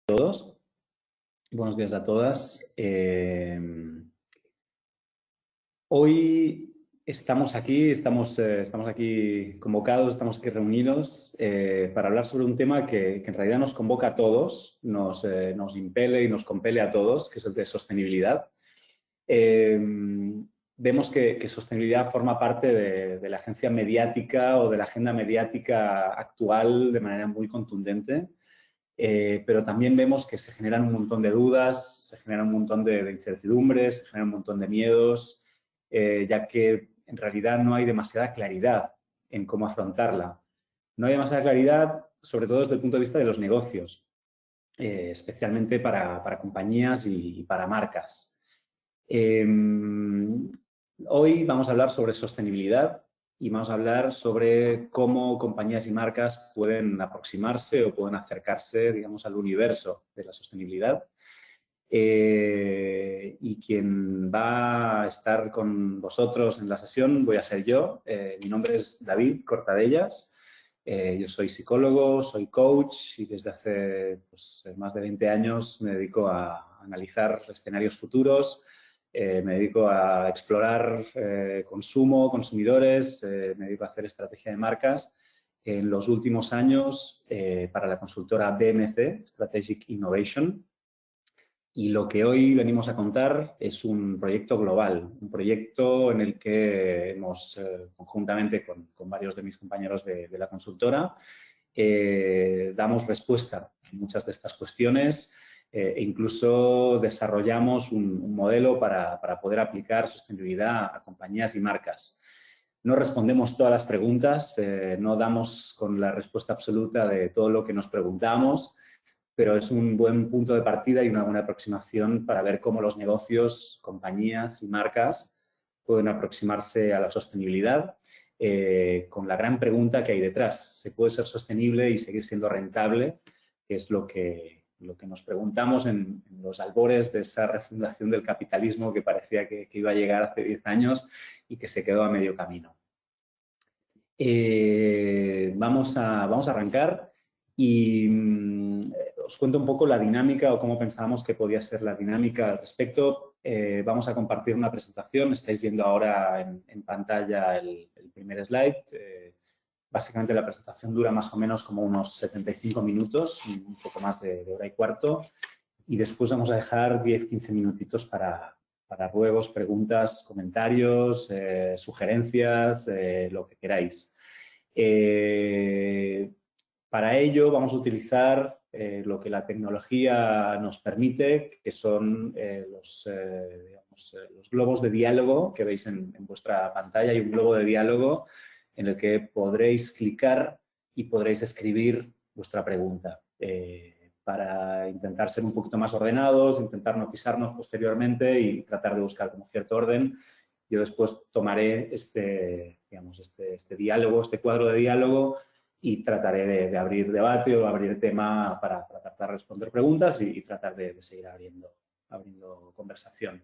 Todos. Buenos días a todas. Hoy estamos aquí convocados, estamos aquí reunidos para hablar sobre un tema que en realidad nos convoca a todos, nos impele y nos compele a todos, que es el de sostenibilidad. Vemos que sostenibilidad forma parte de la agencia mediática o de la agenda mediática actual de manera muy contundente. Pero también vemos que se generan un montón de dudas, se generan un montón de incertidumbres, se generan un montón de miedos, ya que en realidad no hay demasiada claridad en cómo afrontarla. No hay demasiada claridad, sobre todo desde el punto de vista de los negocios, especialmente para compañías y para marcas. Hoy vamos a hablar sobre sostenibilidad y vamos a hablar sobre cómo compañías y marcas pueden aproximarse o pueden acercarse, digamos, al universo de la sostenibilidad. Y quien va a estar con vosotros en la sesión voy a ser yo. Mi nombre es David Cortadellas. Yo soy psicólogo, soy coach y desde hace más de 20 años me dedico a analizar escenarios futuros. Me dedico a explorar consumo, consumidores, me dedico a hacer estrategia de marcas. En los últimos años, para la consultora BMC, Strategic Innovation. Y lo que hoy venimos a contar es un proyecto global, un proyecto en el que hemos, conjuntamente con varios de mis compañeros de la consultora, damos respuesta a muchas de estas cuestiones. E incluso desarrollamos un modelo para poder aplicar sostenibilidad a compañías y marcas. No respondemos todas las preguntas, no damos con la respuesta absoluta de todo lo que nos preguntamos, pero es un buen punto de partida y una buena aproximación para ver cómo los negocios, compañías y marcas pueden aproximarse a la sostenibilidad con la gran pregunta que hay detrás. ¿Se puede ser sostenible y seguir siendo rentable? Que es lo que nos preguntamos en los albores de esa refundación del capitalismo que parecía que iba a llegar hace 10 años y que se quedó a medio camino. Vamos a arrancar y os cuento un poco la dinámica o cómo pensábamos que podía ser la dinámica al respecto. Vamos a compartir una presentación. Estáis viendo ahora en pantalla el primer slide. Básicamente la presentación dura más o menos como unos 75 minutos, un poco más de hora y cuarto. Y después vamos a dejar 10-15 minutitos para ruegos, preguntas, comentarios, sugerencias, lo que queráis. Para ello vamos a utilizar lo que la tecnología nos permite, que son los globos de diálogo que veis en vuestra pantalla. Hay un globo de diálogo en el que podréis clicar y podréis escribir vuestra pregunta. Para intentar ser un poquito más ordenados, intentar no pisarnos posteriormente y tratar de buscar como cierto orden. Yo después tomaré este diálogo, este cuadro de diálogo y trataré de abrir debate o abrir tema para tratar de responder preguntas y tratar de seguir abriendo conversación.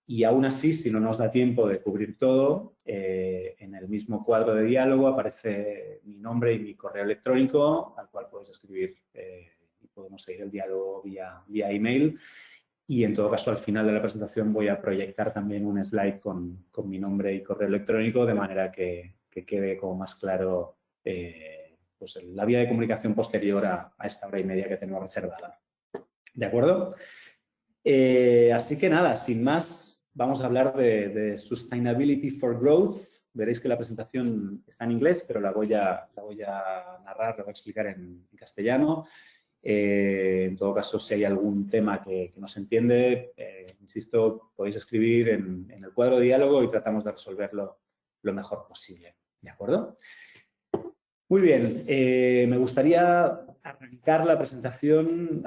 Y aún así, si no nos da tiempo de cubrir todo, en el mismo cuadro de diálogo aparece mi nombre y mi correo electrónico, al cual podéis escribir y podemos seguir el diálogo vía email. Y en todo caso, al final de la presentación voy a proyectar también un slide con mi nombre y correo electrónico, de manera que quede como más claro la vía de comunicación posterior a esta hora y media que tengo reservada. ¿De acuerdo? Así que nada, sin más, vamos a hablar de Sustainability for Growth. Veréis que la presentación está en inglés, pero la voy a narrar, la voy a explicar en castellano. En todo caso, si hay algún tema que no se entiende, insisto, podéis escribir en el cuadro de diálogo y tratamos de resolverlo lo mejor posible. ¿De acuerdo? Muy bien, me gustaría arrancar la presentación.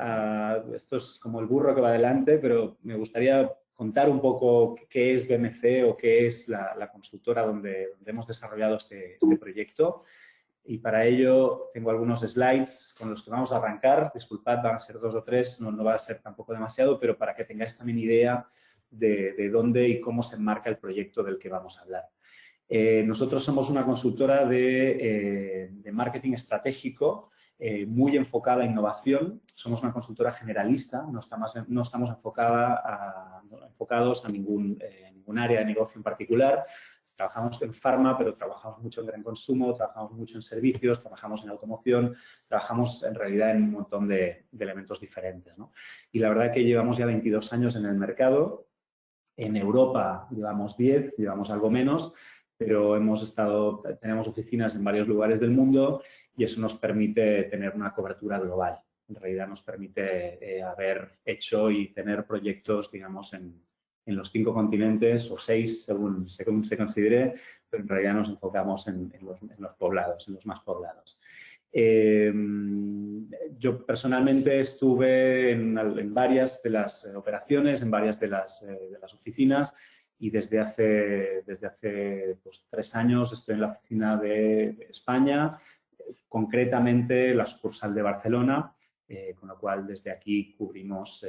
Esto es como el burro que va adelante, pero me gustaría contar un poco qué es BMC o qué es la consultora donde hemos desarrollado este proyecto. Y para ello tengo algunos slides con los que vamos a arrancar. Disculpad, van a ser 2 o 3, no va a ser tampoco demasiado, pero para que tengáis también idea de dónde y cómo se enmarca el proyecto del que vamos a hablar. Nosotros somos una consultora de marketing estratégico muy enfocada a innovación. Somos una consultora generalista, no estamos enfocados a ningún área de negocio en particular. Trabajamos en farma, pero trabajamos mucho en gran consumo, trabajamos mucho en servicios, trabajamos en automoción, trabajamos en realidad en un montón de elementos diferentes, ¿no? Y la verdad que llevamos ya 22 años en el mercado. En Europa llevamos 10, llevamos algo menos, pero tenemos oficinas en varios lugares del mundo y eso nos permite tener una cobertura global. En realidad nos permite haber hecho y tener proyectos, digamos, en los 5 continentes o 6, según se considere, pero en realidad nos enfocamos en los poblados, en los más poblados. Yo personalmente estuve en varias de las operaciones, en varias de las oficinas, y desde hace pues, 3 años estoy en la oficina de España, concretamente la sucursal de Barcelona, con lo cual desde aquí cubrimos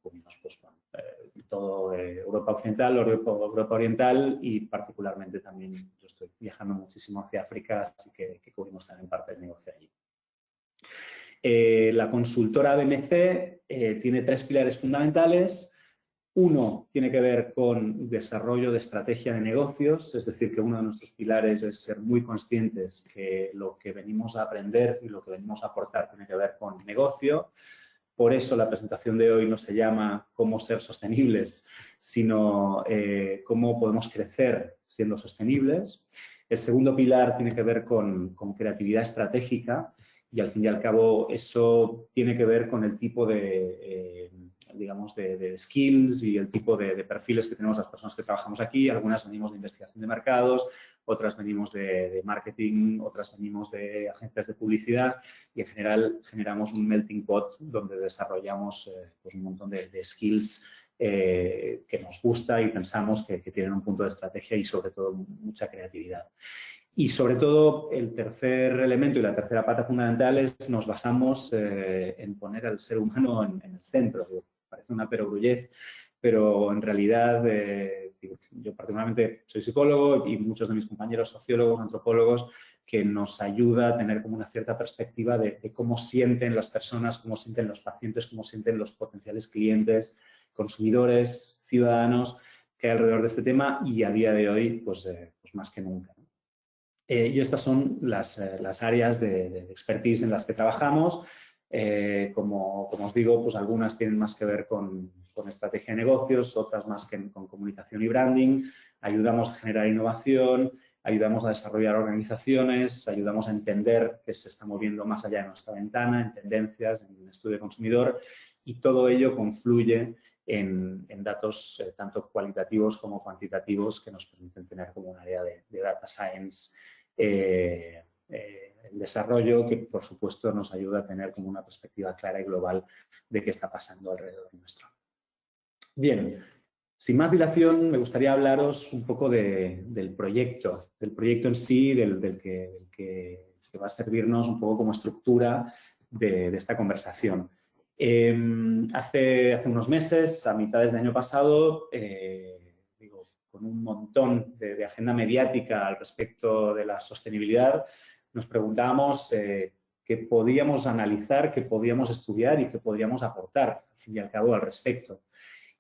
pues, bueno, todo Europa Occidental, Europa Oriental y particularmente también yo estoy viajando muchísimo hacia África, así que cubrimos también parte del negocio allí. La consultora BMC tiene 3 pilares fundamentales. Uno tiene que ver con desarrollo de estrategia de negocios, es decir, que uno de nuestros pilares es ser muy conscientes que lo que venimos a aprender y lo que venimos a aportar tiene que ver con negocio. Por eso la presentación de hoy no se llama cómo ser sostenibles, sino cómo podemos crecer siendo sostenibles. El segundo pilar tiene que ver con creatividad estratégica y al fin y al cabo eso tiene que ver con el tipo digamos, de skills y el tipo de perfiles que tenemos las personas que trabajamos aquí. Algunas venimos de investigación de mercados, otras venimos de marketing, otras venimos de agencias de publicidad y en general generamos un melting pot donde desarrollamos pues un montón de skills que nos gusta y pensamos que tienen un punto de estrategia y sobre todo mucha creatividad. Y sobre todo el tercer elemento y la tercera pata fundamental es nos basamos en poner al ser humano en el centro. Parece una perogrullez, pero en realidad yo particularmente soy psicólogo y muchos de mis compañeros sociólogos, antropólogos, que nos ayuda a tener como una cierta perspectiva de cómo sienten las personas, cómo sienten los pacientes, cómo sienten los potenciales clientes, consumidores, ciudadanos que hay alrededor de este tema y a día de hoy pues más que nunca, ¿no? Y estas son las áreas de expertise en las que trabajamos. Como os digo, pues algunas tienen más que ver con estrategia de negocios, otras más que con comunicación y branding. Ayudamos a generar innovación, ayudamos a desarrollar organizaciones, ayudamos a entender qué se está moviendo más allá de nuestra ventana, en tendencias, en estudio de consumidor, y todo ello confluye en datos tanto cualitativos como cuantitativos que nos permiten tener como un área de data science el desarrollo que, por supuesto, nos ayuda a tener como una perspectiva clara y global de qué está pasando alrededor nuestro. Bien, sin más dilación, me gustaría hablaros un poco del proyecto en sí, del que va a servirnos un poco como estructura de esta conversación. Hace unos meses, a mitades del año pasado, con un montón de agenda mediática al respecto de la sostenibilidad, nos preguntábamos qué podíamos analizar, qué podíamos estudiar y qué podíamos aportar, al fin y al cabo, al respecto.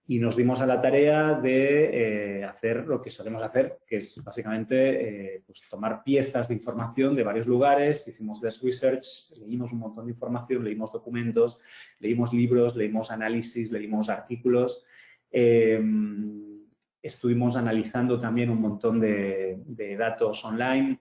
Y nos dimos a la tarea de hacer lo que solemos hacer, que es básicamente pues tomar piezas de información de varios lugares, hicimos desk research, leímos un montón de información, leímos documentos, leímos libros, leímos análisis, leímos artículos. Estuvimos analizando también un montón de datos online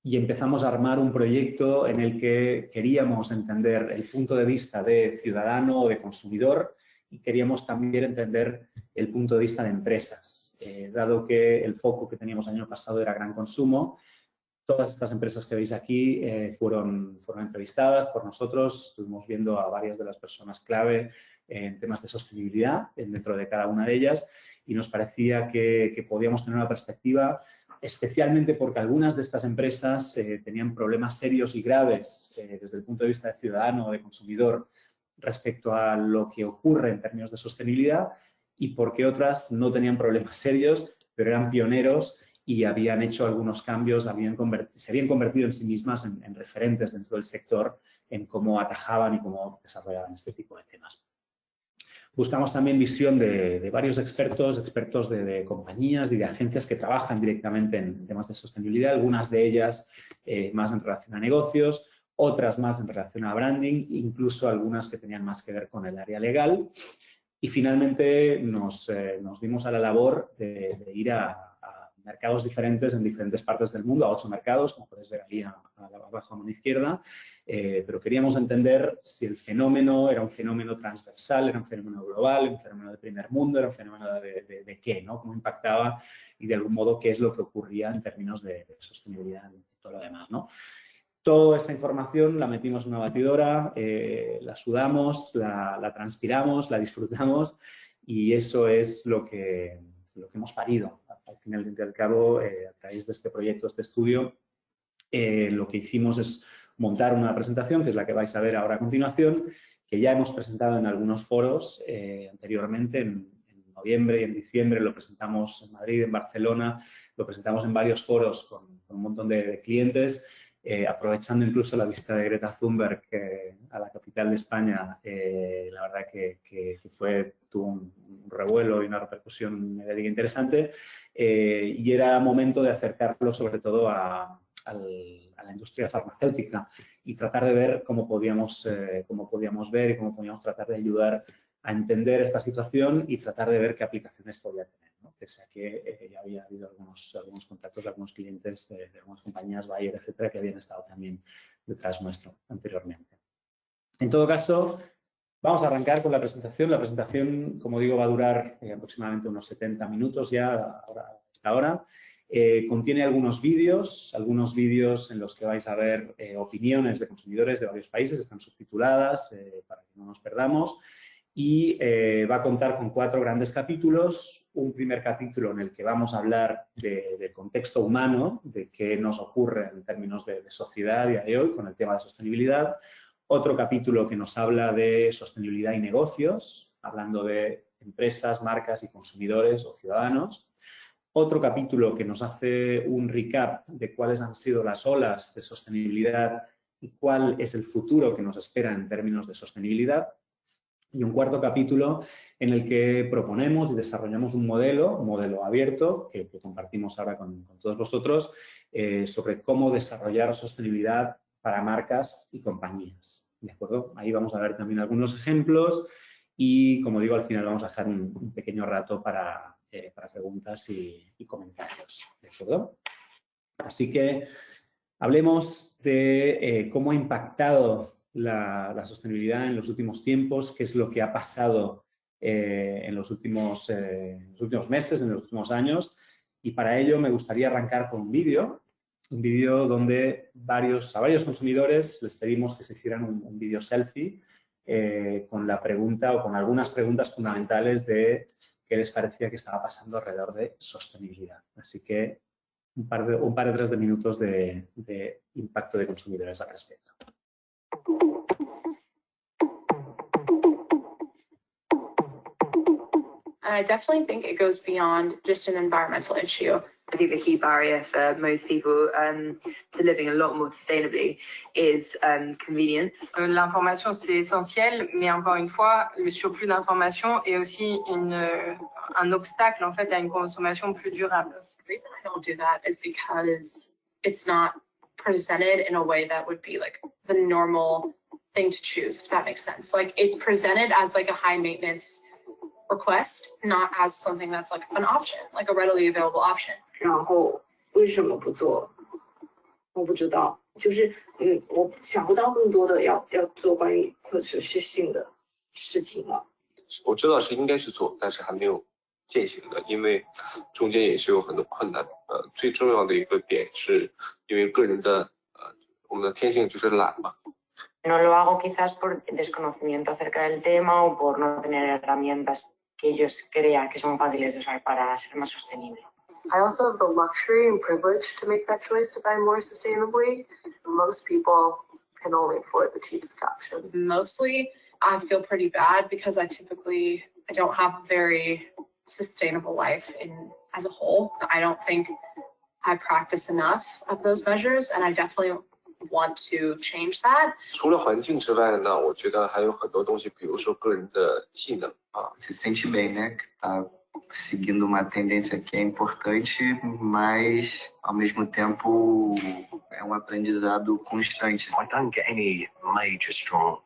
y empezamos a armar un proyecto en el que queríamos entender el punto de vista de ciudadano o de consumidor y queríamos también entender el punto de vista de empresas. Dado que el foco que teníamos el año pasado era gran consumo, todas estas empresas que veis aquí fueron entrevistadas por nosotros, estuvimos viendo a varias de las personas clave en temas de sostenibilidad dentro de cada una de ellas y nos parecía que podíamos tener una perspectiva, especialmente porque algunas de estas empresas tenían problemas serios y graves desde el punto de vista de ciudadano o de consumidor respecto a lo que ocurre en términos de sostenibilidad y porque otras no tenían problemas serios, pero eran pioneros y habían hecho algunos cambios, se habían convertido en sí mismas en referentes dentro del sector en cómo atajaban y cómo desarrollaban este tipo de temas. Buscamos también visión de varios expertos de compañías y de agencias que trabajan directamente en temas de sostenibilidad, algunas de ellas más en relación a negocios, otras más en relación a branding, incluso algunas que tenían más que ver con el área legal. Y finalmente nos dimos a la labor de ir a mercados diferentes en diferentes partes del mundo, a 8 mercados, como podéis ver ahí abajo a mano izquierda, pero queríamos entender si el fenómeno era un fenómeno transversal, era un fenómeno global, un fenómeno de primer mundo, era un fenómeno de qué, ¿no? Cómo impactaba y de algún modo qué es lo que ocurría en términos de sostenibilidad y todo lo demás, ¿no? Toda esta información la metimos en una batidora, la sudamos, la transpiramos, la disfrutamos y eso es lo que hemos parido. Al final y al cabo, a través de este proyecto, este estudio, lo que hicimos es montar una presentación, que es la que vais a ver ahora a continuación, que ya hemos presentado en algunos foros anteriormente, en noviembre y en diciembre lo presentamos en Madrid, en Barcelona, lo presentamos en varios foros con un montón de clientes. Aprovechando incluso la visita de Greta Thunberg a la capital de España, la verdad que tuvo un revuelo y una repercusión mediática interesante y era momento de acercarlo sobre todo a la industria farmacéutica y tratar de ver cómo podíamos ver y cómo podíamos tratar de ayudar a entender esta situación y tratar de ver qué aplicaciones podía tener, ¿no? Pese a que ya había habido algunos contactos de algunos clientes de algunas compañías, Bayer, etcétera, que habían estado también detrás nuestro anteriormente. En todo caso, vamos a arrancar con la presentación. La presentación, como digo, va a durar aproximadamente unos 70 minutos ya hasta ahora. Contiene algunos vídeos en los que vais a ver opiniones de consumidores de varios países, están subtituladas para que no nos perdamos. Y va a contar con 4 grandes capítulos. Un primer capítulo en el que vamos a hablar del contexto humano, de qué nos ocurre en términos de sociedad a día de hoy con el tema de sostenibilidad. Otro capítulo que nos habla de sostenibilidad y negocios, hablando de empresas, marcas y consumidores o ciudadanos. Otro capítulo que nos hace un recap de cuáles han sido las olas de sostenibilidad y cuál es el futuro que nos espera en términos de sostenibilidad. Y un cuarto capítulo en el que proponemos y desarrollamos un modelo abierto, que compartimos ahora con todos vosotros, sobre cómo desarrollar sostenibilidad para marcas y compañías. ¿De acuerdo? Ahí vamos a ver también algunos ejemplos y, como digo, al final vamos a dejar un pequeño rato para preguntas y comentarios. ¿De acuerdo? Así que hablemos de cómo ha impactado la sostenibilidad en los últimos tiempos, qué es lo que ha pasado en los últimos meses, en los últimos años. Y para ello me gustaría arrancar con un vídeo donde a varios consumidores les pedimos que se hicieran un vídeo selfie con la pregunta o con algunas preguntas fundamentales de qué les parecía que estaba pasando alrededor de sostenibilidad. Así que un par de 3 de minutos de impacto de consumidores al respecto. I definitely think it goes beyond just an environmental issue. I think the key barrier for most people to living a lot more sustainably is convenience. L'information, c'est essentiel, mais encore une fois, le surplus d'information est aussi un obstacle en fait à une consommation plus durable. The reason I don't do that is because it's not presented in a way that would be like the normal thing to choose, if that makes sense. Like it's presented as like a high maintenance request, not as something that's like an option, like a readily available option. 然后为什么不做？我不知道，就是我想不到更多的要做关于可持续性的事情了。我知道是应该去做，但是还没有践行的，因为中间也是有很多困难。最重要的一个点是因为个人的我们的天性就是懒嘛。No lo hago quizás por desconocimiento acerca del tema o por no tener herramientas que ellos crean que son fáciles de usar para ser más sostenible. I also have the luxury and privilege to make that choice to buy more sustainably. Most people can only afford the cheapest option. Mostly, I feel pretty bad because I don't have a very sustainable life as a whole. I don't think I practice enough of those measures, and I definitely want to change that. 除了环境之外呢，我觉得还有很多东西，比如说个人的技能啊。Se sente bem, né? Tá seguindo uma tendência que é importante, mas ao mesmo tempo é um aprendizado constante. I don't get any major strong,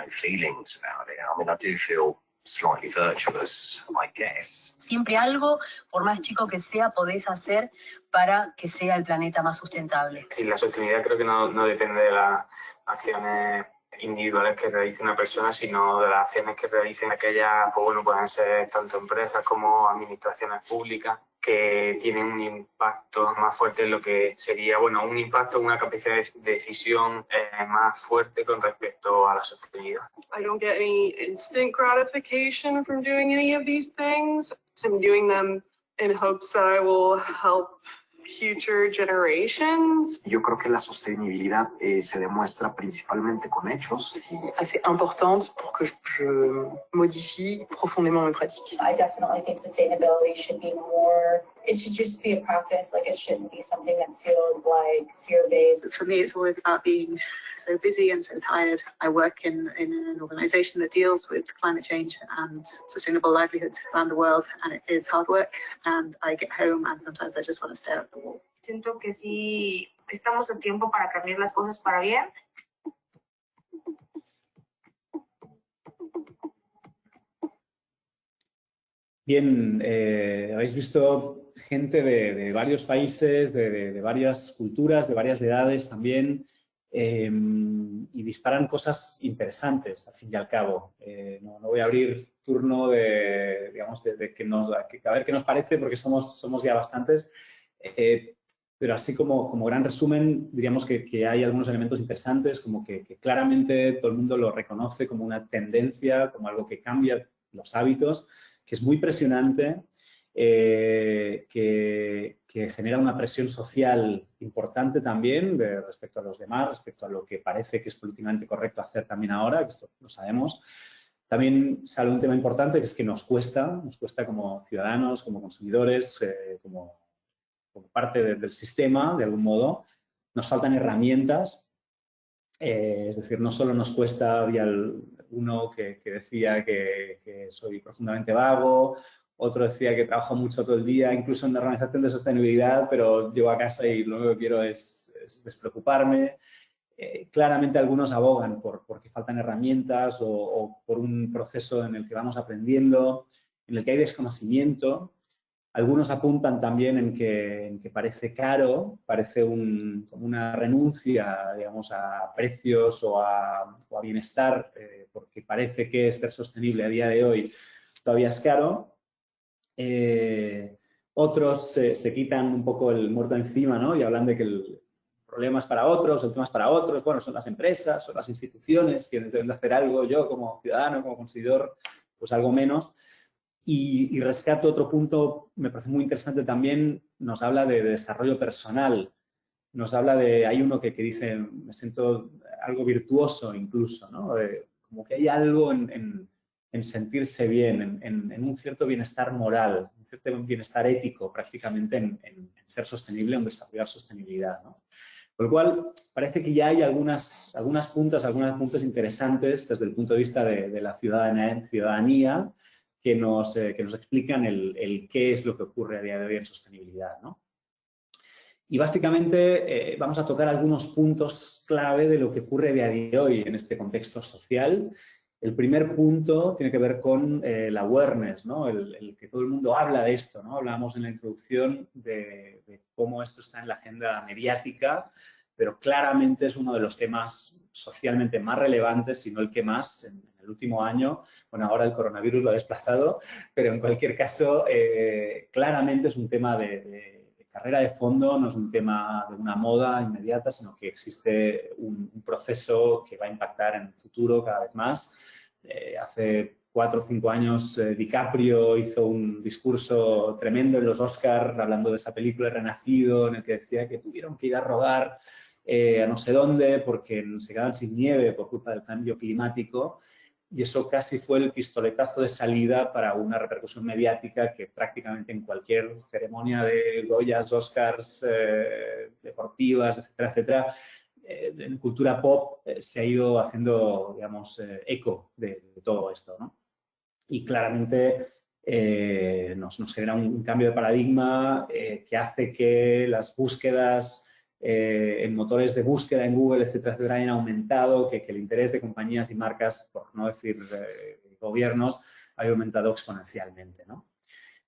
feelings about it. I mean, I do feel slightly virtuous, I guess. Siempre algo, por más chico que sea, podés hacer para que sea el planeta más sustentable. Sí, la sostenibilidad creo que no depende de las acciones individuales que realice una persona, sino de las acciones que realicen aquellas, pues bueno, pueden ser tanto empresas como administraciones públicas, que tienen un impacto más fuerte en lo que sería, bueno, un impacto, una capacidad de decisión más fuerte con respecto a la sostenibilidad. I don't get any instant gratification from doing any of these things. I'm doing them in hopes that I will help future generations. Yo creo que la sostenibilidad se demuestra principalmente con hechos. Assez importante pour que je modifie profondément mes pratiques. I definitely think sustainability should be more, it should just be a practice, like it shouldn't be something that feels like fear-based. For me, it's always about being so busy and so tired. I work in an organization that deals with climate change and sustainable livelihoods around the world, and it is hard work, and I get home and sometimes I just want to stare at the wall. Siento que sí estamos a tiempo para cambiar las cosas para bien. Bien, habéis visto gente de varios países, de varias culturas, de varias edades también, y disparan cosas interesantes, al fin y al cabo. No voy a abrir turno de a ver qué nos parece, porque somos ya bastantes, pero así como gran resumen, diríamos que hay algunos elementos interesantes, como que claramente todo el mundo lo reconoce como una tendencia, como algo que cambia los hábitos, que es muy presionante, que genera una presión social importante también respecto a los demás, respecto a lo que parece que es políticamente correcto hacer también ahora, que esto lo sabemos. También sale un tema importante, que es que nos cuesta como ciudadanos, como consumidores, como parte del sistema, de algún modo. Nos faltan herramientas, es decir, no solo nos cuesta, había uno que decía que soy profundamente vago, otro decía que trabajo mucho todo el día, incluso en la organización de sostenibilidad, pero llego a casa y lo único que quiero es despreocuparme. Claramente algunos abogan porque faltan herramientas o por un proceso en el que vamos aprendiendo, en el que hay desconocimiento. Algunos apuntan también en que parece caro, parece como una renuncia, digamos, a precios o a bienestar, porque parece que ser sostenible a día de hoy todavía es caro. Otros se quitan un poco el muerto encima, ¿no? Y hablan de que el problema es para otros, el tema es para otros. Bueno, son las empresas, son las instituciones quienes deben de hacer algo. Yo como ciudadano, como consumidor, pues algo menos. Y rescato otro punto, me parece muy interesante también, nos habla de desarrollo personal. Nos habla hay uno que dice, me siento algo virtuoso incluso, ¿no? Como que hay algo en sentirse bien, en un cierto bienestar moral, un cierto bienestar ético prácticamente en ser sostenible, en desarrollar sostenibilidad, ¿no? Con lo cual, parece que ya hay algunos puntos interesantes desde el punto de vista de la ciudadanía que nos explican el qué es lo que ocurre a día de hoy en sostenibilidad, ¿no? Y básicamente vamos a tocar algunos puntos clave de lo que ocurre a día de hoy en este contexto social. El primer punto tiene que ver con el awareness, ¿no? El que todo el mundo habla de esto, ¿no? Hablábamos en la introducción de cómo esto está en la agenda mediática, pero claramente es uno de los temas socialmente más relevantes, si no el que más, en el último año. Bueno, ahora el coronavirus lo ha desplazado, pero en cualquier caso, claramente es un tema de carrera de fondo, no es un tema de una moda inmediata, sino que existe un proceso que va a impactar en el futuro cada vez más. Hace 4 o 5 años DiCaprio hizo un discurso tremendo en los Oscar hablando de esa película Renacido, en el que decía que tuvieron que ir a rodar a no sé dónde porque se quedaban sin nieve por culpa del cambio climático. y eso casi fue el pistoletazo de salida para una repercusión mediática que prácticamente en cualquier ceremonia de Goyas, Oscars, deportivas, etcétera, etcétera, en cultura pop se ha ido haciendo, digamos, eco de todo esto, ¿no? Y claramente nos genera un cambio de paradigma que hace que las búsquedas en motores de búsqueda en Google, etcétera, etcétera, hayan aumentado, que el interés de compañías y marcas, por no decir gobiernos, haya aumentado exponencialmente, ¿no?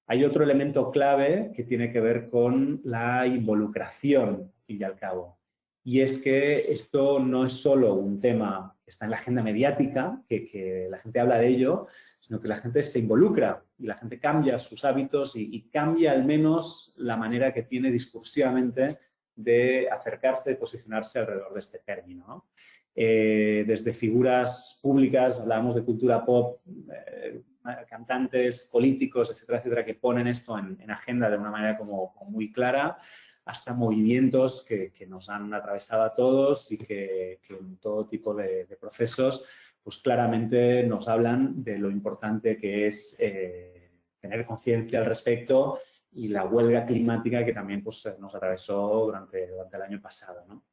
Hay otro elemento clave que tiene que ver con la involucración, al fin y al cabo. Y es que esto no es solo un tema que está en la agenda mediática, que la gente habla de ello, sino que la gente se involucra y la gente cambia sus hábitos y cambia al menos la manera que tiene discursivamente de acercarse, de posicionarse alrededor de este término, ¿no? Desde figuras públicas, hablábamos de cultura pop, cantantes, políticos, etcétera, etcétera, que ponen esto en agenda de una manera como muy clara, hasta movimientos que nos han atravesado a todos y que en todo tipo de procesos pues claramente nos hablan de lo importante que es tener conciencia al respecto y la huelga climática que también pues, nos atravesó durante el año pasado, ¿no?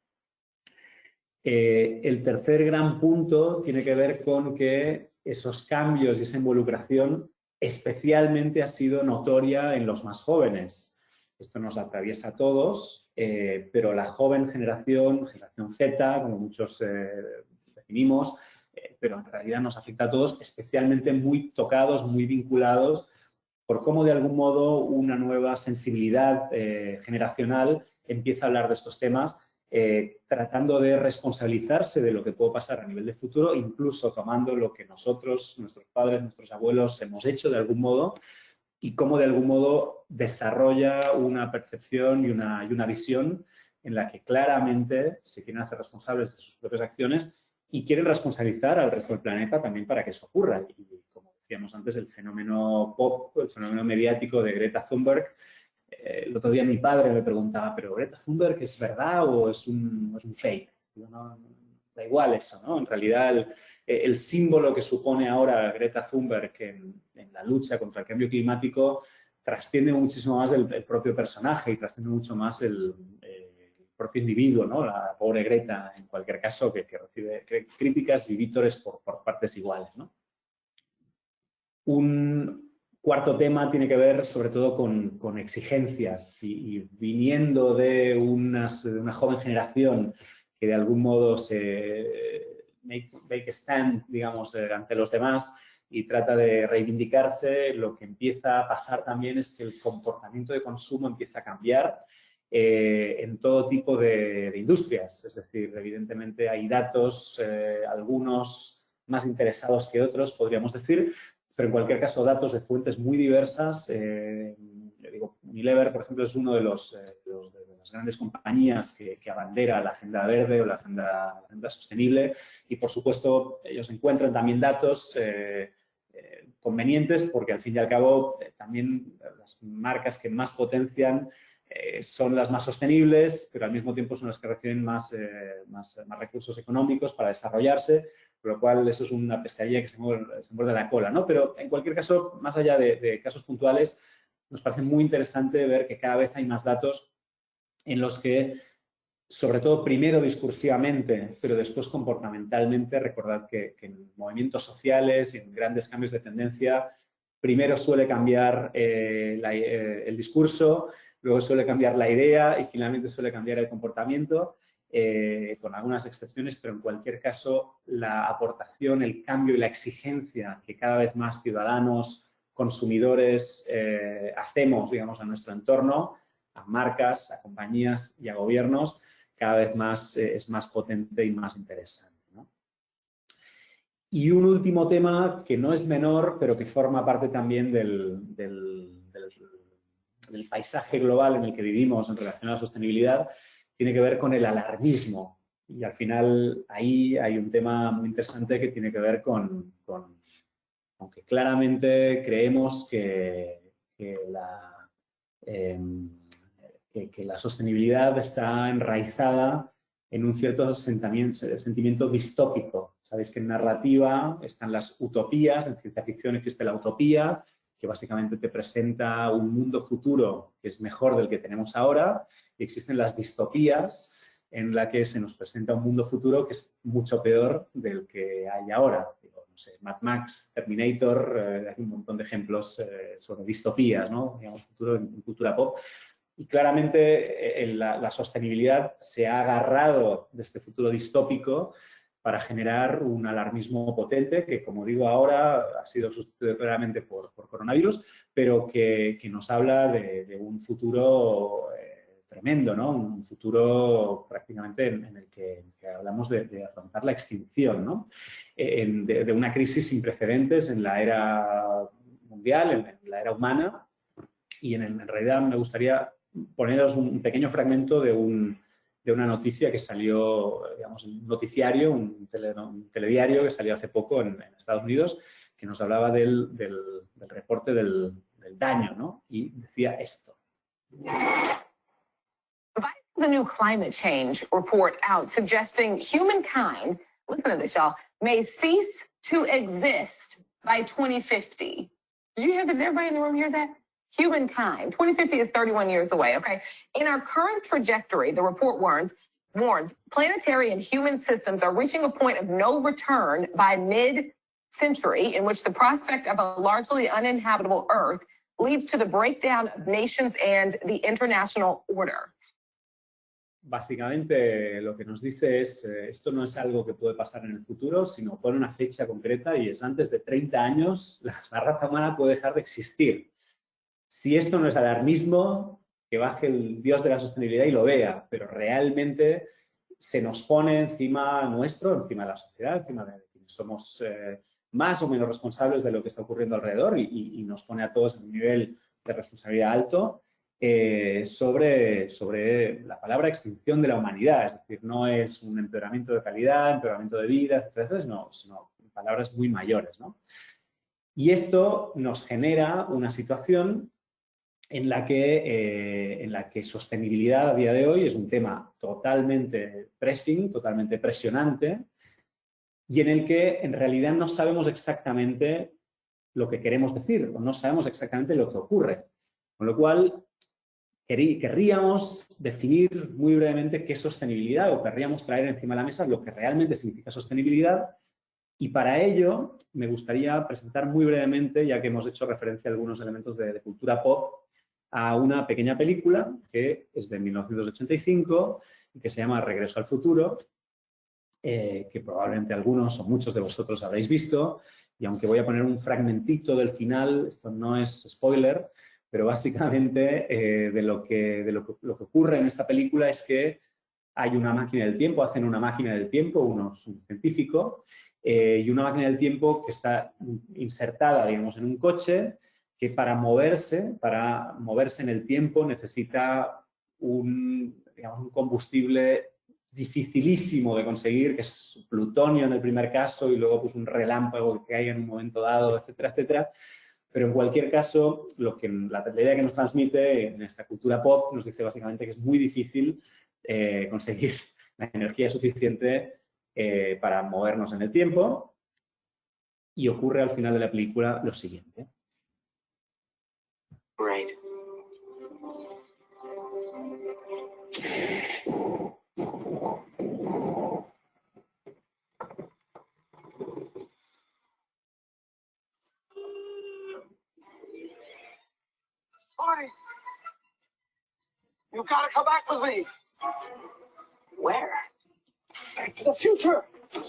El tercer gran punto tiene que ver con que esos cambios y esa involucración especialmente ha sido notoria en los más jóvenes. Esto nos atraviesa a todos, pero la joven generación Z, como muchos definimos, pero en realidad nos afecta a todos, especialmente muy tocados, muy vinculados por cómo de algún modo una nueva sensibilidad generacional empieza a hablar de estos temas, tratando de responsabilizarse de lo que puede pasar a nivel de futuro, incluso tomando lo que nosotros, nuestros padres, nuestros abuelos hemos hecho de algún modo y cómo de algún modo desarrolla una percepción y una visión en la que claramente se quieren hacer responsables de sus propias acciones y quieren responsabilizar al resto del planeta también para que eso ocurra. Y como decíamos antes, el fenómeno pop, el fenómeno mediático de Greta Thunberg, el otro día mi padre me preguntaba, ¿pero Greta Thunberg es verdad o es un fake? Digo, no, da igual eso, ¿no? En realidad el símbolo que supone ahora Greta Thunberg en la lucha contra el cambio climático trasciende muchísimo más el propio personaje y trasciende mucho más el propio individuo, ¿no? La pobre Greta, en cualquier caso, que recibe críticas y vítores por partes iguales, ¿no? Un cuarto tema tiene que ver sobre todo con exigencias y viniendo de una joven generación que de algún modo se make a stand, digamos, ante los demás y trata de reivindicarse, lo que empieza a pasar también es que el comportamiento de consumo empieza a cambiar en todo tipo de industrias. Es decir, evidentemente hay datos, algunos más interesados que otros, podríamos decir, pero en cualquier caso datos de fuentes muy diversas. Digo, Unilever, por ejemplo, es uno de las grandes compañías que abandera la agenda verde o la agenda sostenible y, por supuesto, ellos encuentran también datos convenientes porque, al fin y al cabo, también las marcas que más potencian son las más sostenibles, pero al mismo tiempo son las que reciben más recursos económicos para desarrollarse, por lo cual eso es una pescadilla que se muerde la cola, ¿no? Pero en cualquier caso, más allá de casos puntuales, nos parece muy interesante ver que cada vez hay más datos en los que, sobre todo primero discursivamente, pero después comportamentalmente, recordad que en movimientos sociales y en grandes cambios de tendencia, primero suele cambiar el discurso, luego suele cambiar la idea y finalmente suele cambiar el comportamiento, con algunas excepciones, pero en cualquier caso la aportación, el cambio y la exigencia que cada vez más ciudadanos, consumidores hacemos, digamos, a nuestro entorno, a marcas, a compañías y a gobiernos, cada vez más es más potente y más interesante, ¿no? Y un último tema que no es menor, pero que forma parte también del paisaje global en el que vivimos en relación a la sostenibilidad, tiene que ver con el alarmismo. Y al final ahí hay un tema muy interesante que tiene que ver con aunque claramente creemos que la sostenibilidad está enraizada en un cierto sentimiento distópico. Sabéis que en narrativa están las utopías, en ciencia ficción existe la utopía, que básicamente te presenta un mundo futuro que es mejor del que tenemos ahora, y existen las distopías, en la que se nos presenta un mundo futuro que es mucho peor del que hay ahora. Digo, no sé, Mad Max, Terminator, hay un montón de ejemplos sobre distopías, ¿no? Digamos, futuro en cultura pop. Y claramente la sostenibilidad se ha agarrado de este futuro distópico para generar un alarmismo potente que, como digo ahora, ha sido sustituido claramente por coronavirus, pero que nos habla de un futuro tremendo, ¿no? Un futuro prácticamente en el que hablamos de afrontar la extinción, ¿no? De una crisis sin precedentes en la era mundial, en la era humana, y en realidad me gustaría poneros un pequeño fragmento de una noticia que salió, digamos, en un noticiario, un telediario que salió hace poco en Estados Unidos, que nos hablaba del reporte del daño, ¿no? Y decía esto. There's a new climate change report out suggesting humankind, listen to this, y'all, may cease to exist by 2050. Did you hear this? Does everybody in the room hear that? Humankind. 2050 is 31 years away, okay? In our current trajectory, the report warns planetary and human systems are reaching a point of no return by mid-century in which the prospect of a largely uninhabitable Earth leads to the breakdown of nations and the international order. Básicamente lo que nos dice es, esto no es algo que puede pasar en el futuro, sino pone una fecha concreta y es antes de 30 años la raza humana puede dejar de existir. Si esto no es alarmismo, que baje el dios de la sostenibilidad y lo vea, pero realmente se nos pone encima nuestro, encima de la sociedad, encima de quienes somos más o menos responsables de lo que está ocurriendo alrededor y nos pone a todos en un nivel de responsabilidad alto sobre la palabra extinción de la humanidad. Es decir, no es un empeoramiento de calidad, empeoramiento de vida, etcétera, sino palabras muy mayores, ¿no? Y esto nos genera una situación en la que sostenibilidad a día de hoy es un tema totalmente pressing, totalmente presionante, y en el que en realidad no sabemos exactamente lo que queremos decir, o no sabemos exactamente lo que ocurre. Con lo cual, querríamos definir muy brevemente qué es sostenibilidad, o querríamos traer encima de la mesa lo que realmente significa sostenibilidad, y para ello me gustaría presentar muy brevemente, ya que hemos hecho referencia a algunos elementos de cultura pop, a una pequeña película que es de 1985 y que se llama Regreso al futuro, que probablemente algunos o muchos de vosotros habréis visto, y aunque voy a poner un fragmentito del final, esto no es spoiler, pero básicamente lo que ocurre en esta película es que hay una máquina del tiempo, hacen una máquina del tiempo, un científico, y una máquina del tiempo que está insertada, digamos, en un coche, que para moverse en el tiempo necesita un combustible dificilísimo de conseguir, que es plutonio en el primer caso y luego pues un relámpago que caiga en un momento dado, etcétera, etcétera. Pero en cualquier caso, la idea que nos transmite en esta cultura pop nos dice básicamente que es muy difícil conseguir la energía suficiente para movernos en el tiempo, y ocurre al final de la película lo siguiente. Right. Barney, you gotta come back with me. Where? Back to the future. Wait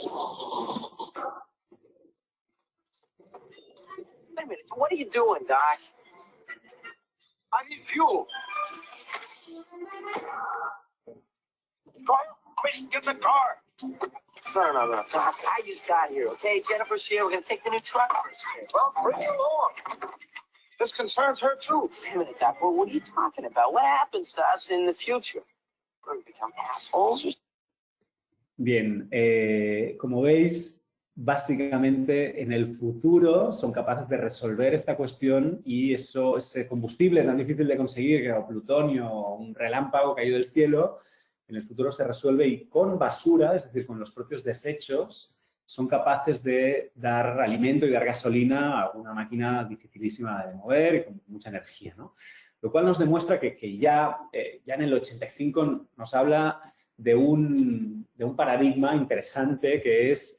a minute. What are you doing, Doc? I need fuel. Quick, get the car. No, Doc. I just got here, okay? Jennifer's here. We're gonna take the new truck. Well, bring it along. This concerns her too. Wait a minute, Doc. Well, what are you talking about? What happens to us in the future? We're gonna become assholes? Bien, como veis, básicamente en el futuro son capaces de resolver esta cuestión y ese combustible tan difícil de conseguir, que era plutonio o un relámpago caído del cielo, en el futuro se resuelve y con basura, es decir, con los propios desechos, son capaces de dar alimento y dar gasolina a una máquina dificilísima de mover y con mucha energía, ¿no? Lo cual nos demuestra que ya en el 85 nos habla de un paradigma interesante que es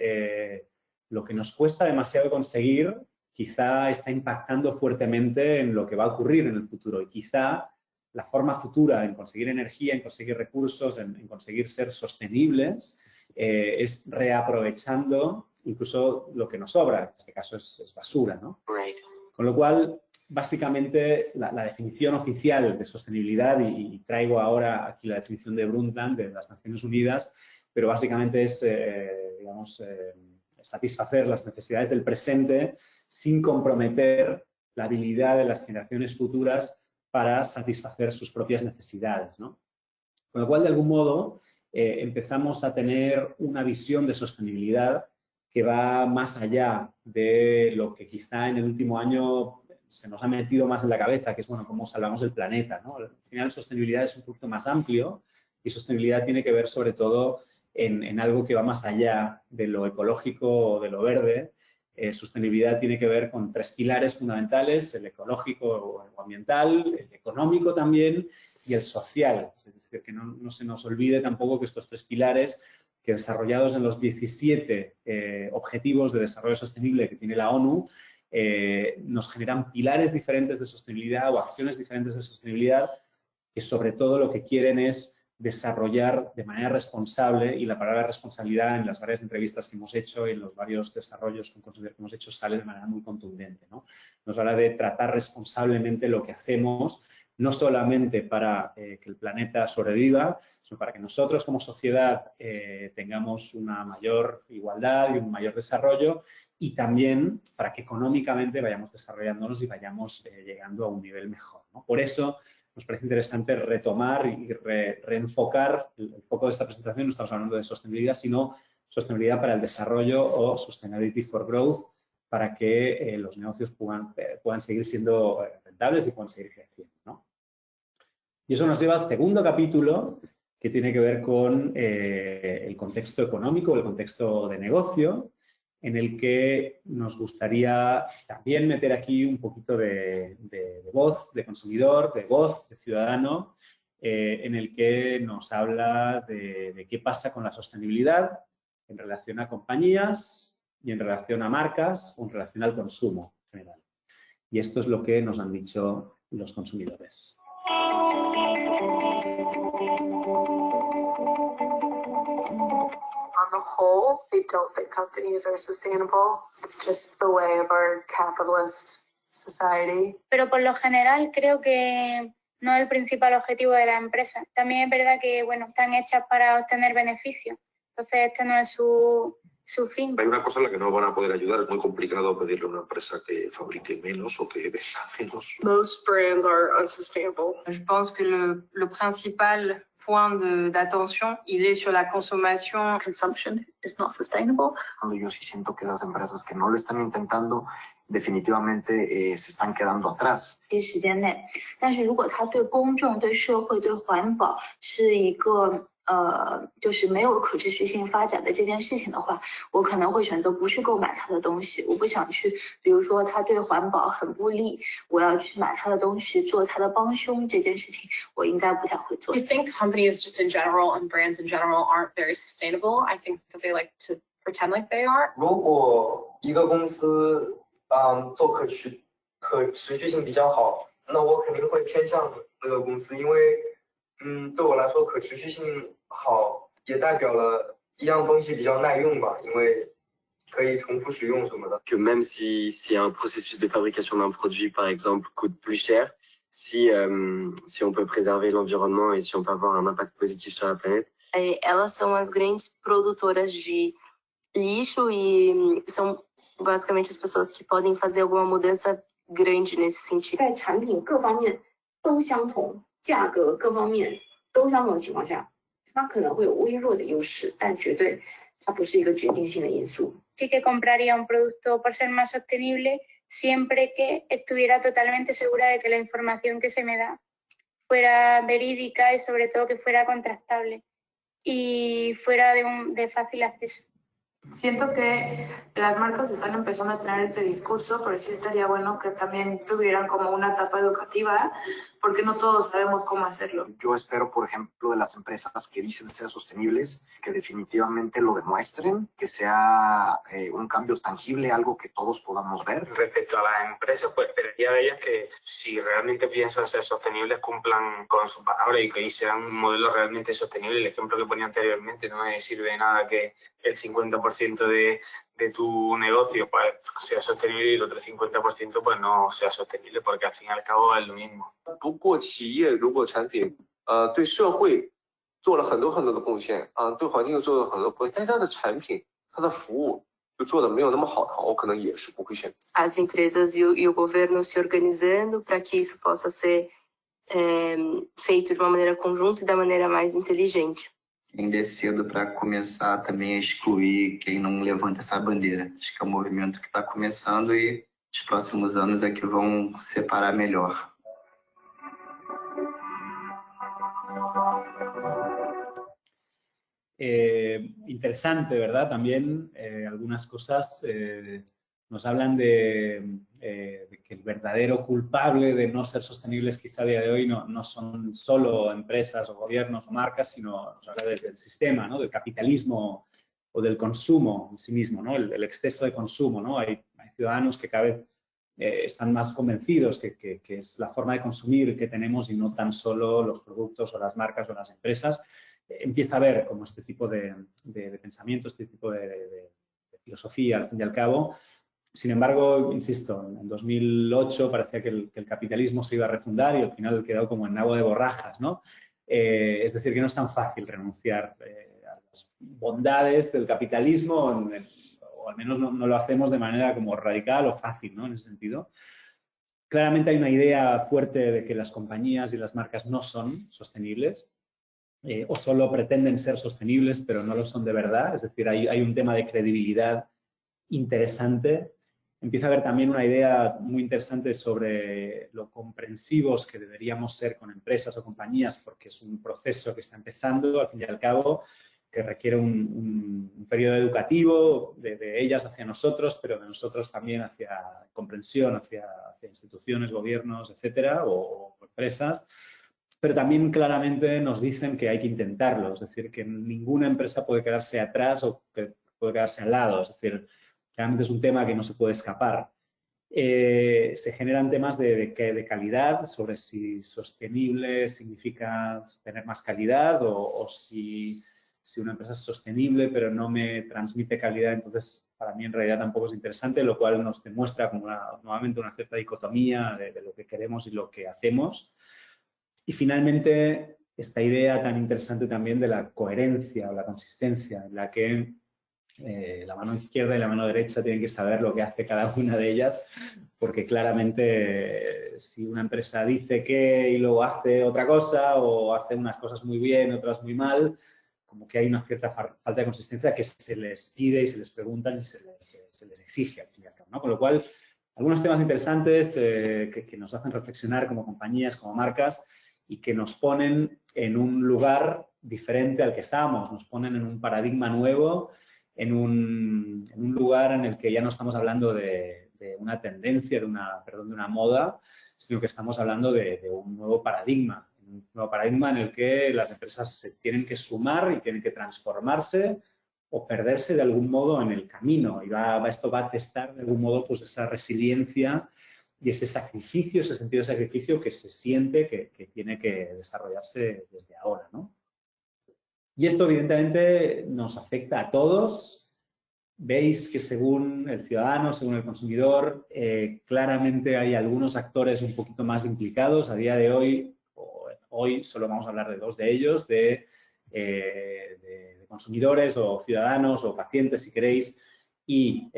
lo que nos cuesta demasiado conseguir, quizá está impactando fuertemente en lo que va a ocurrir en el futuro y quizá la forma futura en conseguir energía, en conseguir recursos, en conseguir ser sostenibles, es reaprovechando incluso lo que nos sobra, en este caso es basura, ¿no? Right. Con lo cual, básicamente, la definición oficial de sostenibilidad, y traigo ahora aquí la definición de Brundtland, de las Naciones Unidas, pero básicamente es, satisfacer las necesidades del presente sin comprometer la habilidad de las generaciones futuras para satisfacer sus propias necesidades, ¿no? Con lo cual, de algún modo, empezamos a tener una visión de sostenibilidad que va más allá de lo que quizá en el último año se nos ha metido más en la cabeza, que es, bueno, cómo salvamos el planeta, ¿no? Al final, sostenibilidad es un poquito más amplio y sostenibilidad tiene que ver, sobre todo, en algo que va más allá de lo ecológico o de lo verde. Sostenibilidad tiene que ver con 3 pilares fundamentales: el ecológico o ambiental, el económico también y el social. Es decir, que no se nos olvide tampoco que estos 3 pilares, que desarrollados en los 17 Objetivos de Desarrollo Sostenible que tiene la ONU, nos generan pilares diferentes de sostenibilidad o acciones diferentes de sostenibilidad que sobre todo lo que quieren es desarrollar de manera responsable, y la palabra responsabilidad en las varias entrevistas que hemos hecho y en los varios desarrollos con consumidores que hemos hecho sale de manera muy contundente, ¿no? Nos habla de tratar responsablemente lo que hacemos, no solamente para que el planeta sobreviva, sino para que nosotros como sociedad tengamos una mayor igualdad y un mayor desarrollo, y también para que económicamente vayamos desarrollándonos y vayamos llegando a un nivel mejor, ¿no? Por eso nos parece interesante retomar y reenfocar el foco de esta presentación. No estamos hablando de sostenibilidad, sino sostenibilidad para el desarrollo o Sustainability for Growth, para que los negocios puedan seguir siendo rentables y puedan seguir creciendo, ¿no? Y eso nos lleva al segundo capítulo, que tiene que ver con el contexto económico, el contexto de negocio, en el que nos gustaría también meter aquí un poquito de voz de consumidor, de voz de ciudadano, en el que nos habla de qué pasa con la sostenibilidad en relación a compañías y en relación a marcas o en relación al consumo en general. Y esto es lo que nos han dicho los consumidores. On the whole, they don't think companies are sustainable. It's just the way of our capitalist society. Pero por lo general creo que no es el principal objetivo de la empresa. También es verdad que, bueno, están hechas para obtener beneficios. Entonces este no es su fin. Hay una cosa en la que no van a poder ayudar. Es muy complicado pedirle a una empresa que fabrique menos o que venda menos. Most brands are unsustainable. Je pense que le principal point d'attention, il est sur la consommation. Consumption is not sustainable. Yo sí siento que las empresas que no lo están intentando definitivamente se están quedando atrás. 时间内，但是如果它对公众、对社会、对环保是一个就是没有可持续性发展的这件事情的话，我可能会选择不去购买它的东西。我不想去，比如说它对环保很不利，我要去买它的东西做它的帮凶，这件事情我应该不太会做。 I think companies just in general and brands in general aren't very sustainable. I think that they like to pretend like they are. 如果一个公司做可持续性比较好，那我肯定会偏向那个公司，因为对我来说可持续性好也代表了一样东西比较耐用吧，因为可以重复使用什么的。 Que même si un processus de fabrication d'un produit, par exemple, coûte plus cher, si on peut préserver l'environnement et si on peut avoir un impact positif sur la planète. Elas são as grandes produtoras de lixo e são basicamente as pessoas que podem fazer alguma mudança grande nesse sentido. 在产品各方面都相同，价格各方面都相同的情况下，它可能会有微弱的优势，但绝对它不是一个决定性的因素。 Sí que compraría un producto por ser más sostenible siempre que estuviera totalmente segura de que la información que se me da fuera verídica y sobre todo que fuera contrastable. y fuera de fácil acceso. Siento que las marcas están empezando a tener este discurso, pero sí estaría bueno que también tuvieran como una etapa educativa, porque no todos sabemos cómo hacerlo. Yo espero, por ejemplo, de las empresas que dicen ser sostenibles, que definitivamente lo demuestren, que sea un cambio tangible, algo que todos podamos ver. Respecto a las empresas, pues esperaría de ellas que si realmente piensan ser sostenibles, cumplan con su palabra y que sean un modelo realmente sostenible. El ejemplo que ponía anteriormente, no me sirve de nada que el 50% de tu negocio pues, sea sostenible y el otro 50% pues no sea sostenible, porque al fin y al cabo es lo mismo. 不过企业如果产品对社会做了很多很多的贡献对环境做了很多贡献，但是它的产品、它的服务就做的没有那么好的话，我可能也是不会选择。 As empresas e o governo se organizando para que isso possa ser feito de uma maneira conjunta e da maneira mais inteligente. Ainda é cedo para começar também a excluir quem não levanta essa bandeira. Acho que é um movimento que está começando e os próximos anos é que vão separar melhor. Interesante, ¿verdad? También algunas cosas nos hablan de que el verdadero culpable de no ser sostenibles quizá a día de hoy no son solo empresas o gobiernos o marcas, sino nos habla del sistema, ¿no? Del capitalismo o del consumo en sí mismo, ¿no? El exceso de consumo, ¿no? Hay ciudadanos que cada vez están más convencidos que es la forma de consumir que tenemos y no tan solo los productos o las marcas o las empresas. Empieza a haber como este tipo de pensamiento, este tipo de filosofía, al fin y al cabo. Sin embargo, insisto, en 2008 parecía que el capitalismo se iba a refundar y al final quedó como en agua de borrajas, ¿no? Es decir, que no es tan fácil renunciar a las bondades del capitalismo, o al menos no lo hacemos de manera como radical o fácil, ¿no? En ese sentido. Claramente hay una idea fuerte de que las compañías y las marcas no son sostenibles. O solo pretenden ser sostenibles, pero no lo son de verdad. Es decir, hay un tema de credibilidad interesante. Empieza a haber también una idea muy interesante sobre lo comprensivos que deberíamos ser con empresas o compañías, porque es un proceso que está empezando, al fin y al cabo, que requiere un periodo educativo de ellas hacia nosotros, pero de nosotros también hacia comprensión, hacia instituciones, gobiernos, etcétera, o empresas. Pero también claramente nos dicen que hay que intentarlo, es decir, que ninguna empresa puede quedarse atrás o que puede quedarse al lado, es decir, realmente es un tema que no se puede escapar. Se generan temas de calidad, sobre si sostenible significa tener más calidad o si una empresa es sostenible pero no me transmite calidad, entonces para mí en realidad tampoco es interesante, lo cual nos demuestra como nuevamente una cierta dicotomía de lo que queremos y lo que hacemos. Y finalmente, esta idea tan interesante también de la coherencia o la consistencia, en la que la mano izquierda y la mano derecha tienen que saber lo que hace cada una de ellas, porque claramente si una empresa dice que y luego hace otra cosa o hace unas cosas muy bien, otras muy mal, como que hay una cierta falta de consistencia que se les pide y se les pregunta y se les exige al fin y al cabo, ¿no? Con lo cual, algunos temas interesantes que nos hacen reflexionar como compañías, como marcas, y que nos ponen en un lugar diferente al que estábamos, nos ponen en un paradigma nuevo, en un lugar en el que ya no estamos hablando de una tendencia, de una moda, sino que estamos hablando de un nuevo paradigma en el que las empresas se tienen que sumar y tienen que transformarse o perderse de algún modo en el camino. Y esto va a testar de algún modo pues esa resiliencia y ese sacrificio, ese sentido de sacrificio que se siente que tiene que desarrollarse desde ahora, ¿no? Y esto evidentemente nos afecta a todos. Veis que según el ciudadano, según el consumidor, claramente hay algunos actores un poquito más implicados. A día de hoy solo vamos a hablar de dos de ellos, de consumidores o ciudadanos o pacientes, si queréis, y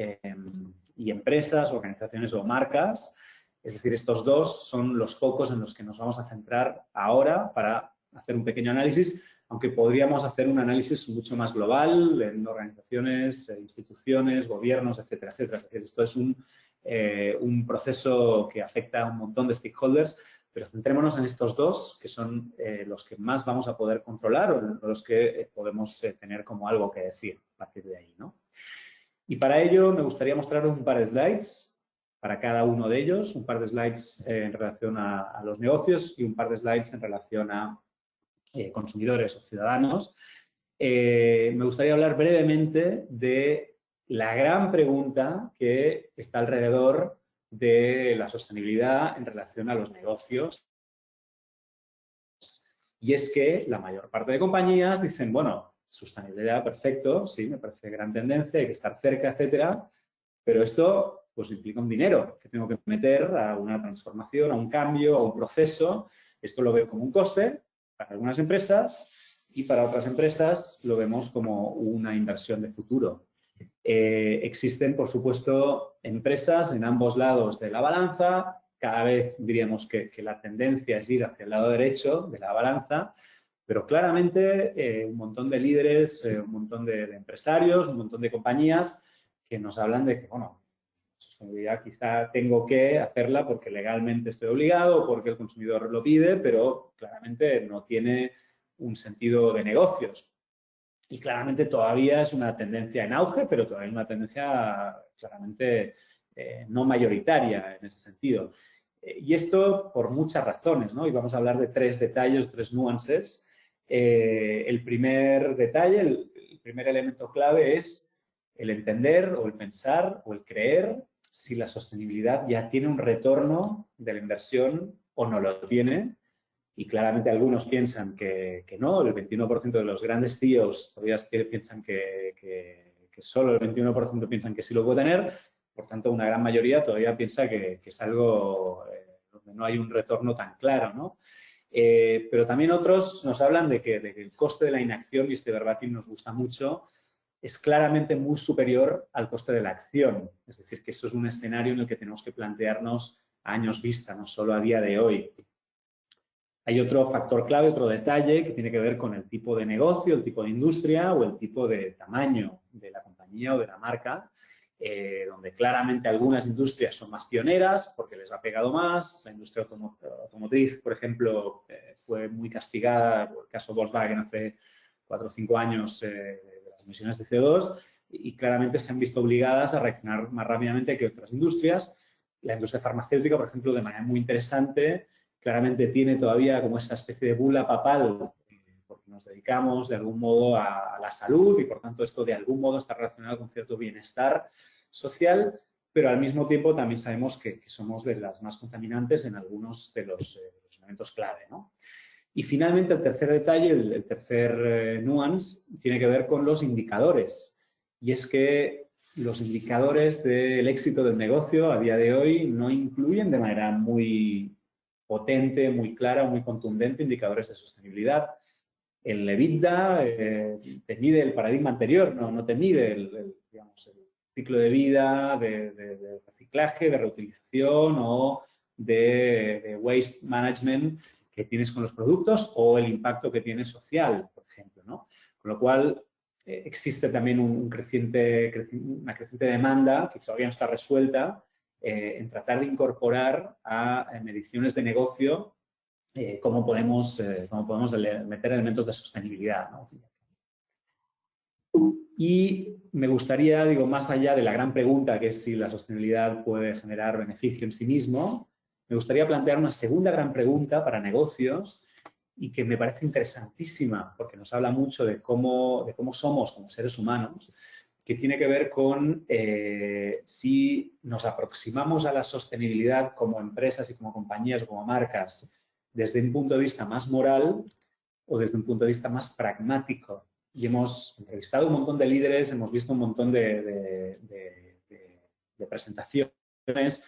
empresas, organizaciones o marcas. Es decir, estos dos son los focos en los que nos vamos a centrar ahora para hacer un pequeño análisis, aunque podríamos hacer un análisis mucho más global en organizaciones, instituciones, gobiernos, etcétera, etcétera. Es decir, esto es un proceso que afecta a un montón de stakeholders, Pero centrémonos en estos dos, que son los que más vamos a poder controlar o los que podemos tener como algo que decir a partir de ahí, ¿no? Y para ello me gustaría mostrar un par de slides para cada uno de ellos, un par de slides en relación a los negocios y un par de slides en relación a consumidores o ciudadanos. Me gustaría hablar brevemente de la gran pregunta que está alrededor de la sostenibilidad en relación a los negocios. Y es que la mayor parte de compañías dicen, bueno, sostenibilidad, perfecto, sí, me parece gran tendencia, hay que estar cerca, etcétera, pero esto pues implica un dinero que tengo que meter a una transformación, a un cambio, a un proceso. Esto lo veo como un coste para algunas empresas y para otras empresas lo vemos como una inversión de futuro. Existen, por supuesto, empresas en ambos lados de la balanza. Cada vez diríamos que la tendencia es ir hacia el lado derecho de la balanza, pero claramente un montón de líderes, un montón de empresarios, un montón de compañías que nos hablan de que, bueno, sostenibilidad quizá tengo que hacerla porque legalmente estoy obligado, porque el consumidor lo pide, pero claramente no tiene un sentido de negocios. Y claramente todavía es una tendencia en auge, pero todavía es una tendencia claramente no mayoritaria en ese sentido. Y esto por muchas razones, ¿no? Y vamos a hablar de tres detalles, tres nuances. El primer detalle, el primer elemento clave es el entender o el pensar o el creer si la sostenibilidad ya tiene un retorno de la inversión o no lo tiene. Y claramente algunos piensan que no, el 21% de los grandes CEOs todavía piensan que solo el 21% piensan que sí lo puede tener, por tanto una gran mayoría todavía piensa que es algo donde no hay un retorno tan claro, ¿no? Pero también otros nos hablan de que el coste de la inacción, y este verbatim nos gusta mucho, es claramente muy superior al coste de la acción. Es decir, que eso es un escenario en el que tenemos que plantearnos a años vista, no solo a día de hoy. Hay otro factor clave, otro detalle que tiene que ver con el tipo de negocio, el tipo de industria o el tipo de tamaño de la compañía o de la marca, donde claramente algunas industrias son más pioneras porque les ha pegado más. La industria automotriz, por ejemplo, fue muy castigada por el caso Volkswagen hace 4 o 5 años de las emisiones de CO2 y claramente se han visto obligadas a reaccionar más rápidamente que otras industrias. La industria farmacéutica, por ejemplo, de manera muy interesante, claramente tiene todavía como esa especie de bula papal, porque nos dedicamos de algún modo a la salud y por tanto esto de algún modo está relacionado con cierto bienestar social, pero al mismo tiempo también sabemos que somos de las más contaminantes en algunos de los elementos clave, ¿no? Y finalmente el tercer detalle, el tercer nuance, tiene que ver con los indicadores. Y es que los indicadores del éxito del negocio a día de hoy no incluyen de manera muy potente, muy clara, muy contundente indicadores de sostenibilidad. El EBITDA te mide el paradigma anterior, no te mide digamos, el ciclo de vida, de reciclaje, de reutilización o de waste management que tienes con los productos o el impacto que tiene social, por ejemplo, ¿no? Con lo cual existe también una creciente demanda que todavía no está resuelta en tratar de incorporar a mediciones de negocio cómo podemos meter elementos de sostenibilidad, ¿no? Y me gustaría, digo, más allá de la gran pregunta que es si la sostenibilidad puede generar beneficio en sí mismo, me gustaría plantear una segunda gran pregunta para negocios y que me parece interesantísima porque nos habla mucho de cómo somos como seres humanos, que tiene que ver con si nos aproximamos a la sostenibilidad como empresas y como compañías o como marcas desde un punto de vista más moral o desde un punto de vista más pragmático. Y hemos entrevistado un montón de líderes, hemos visto un montón de presentaciones.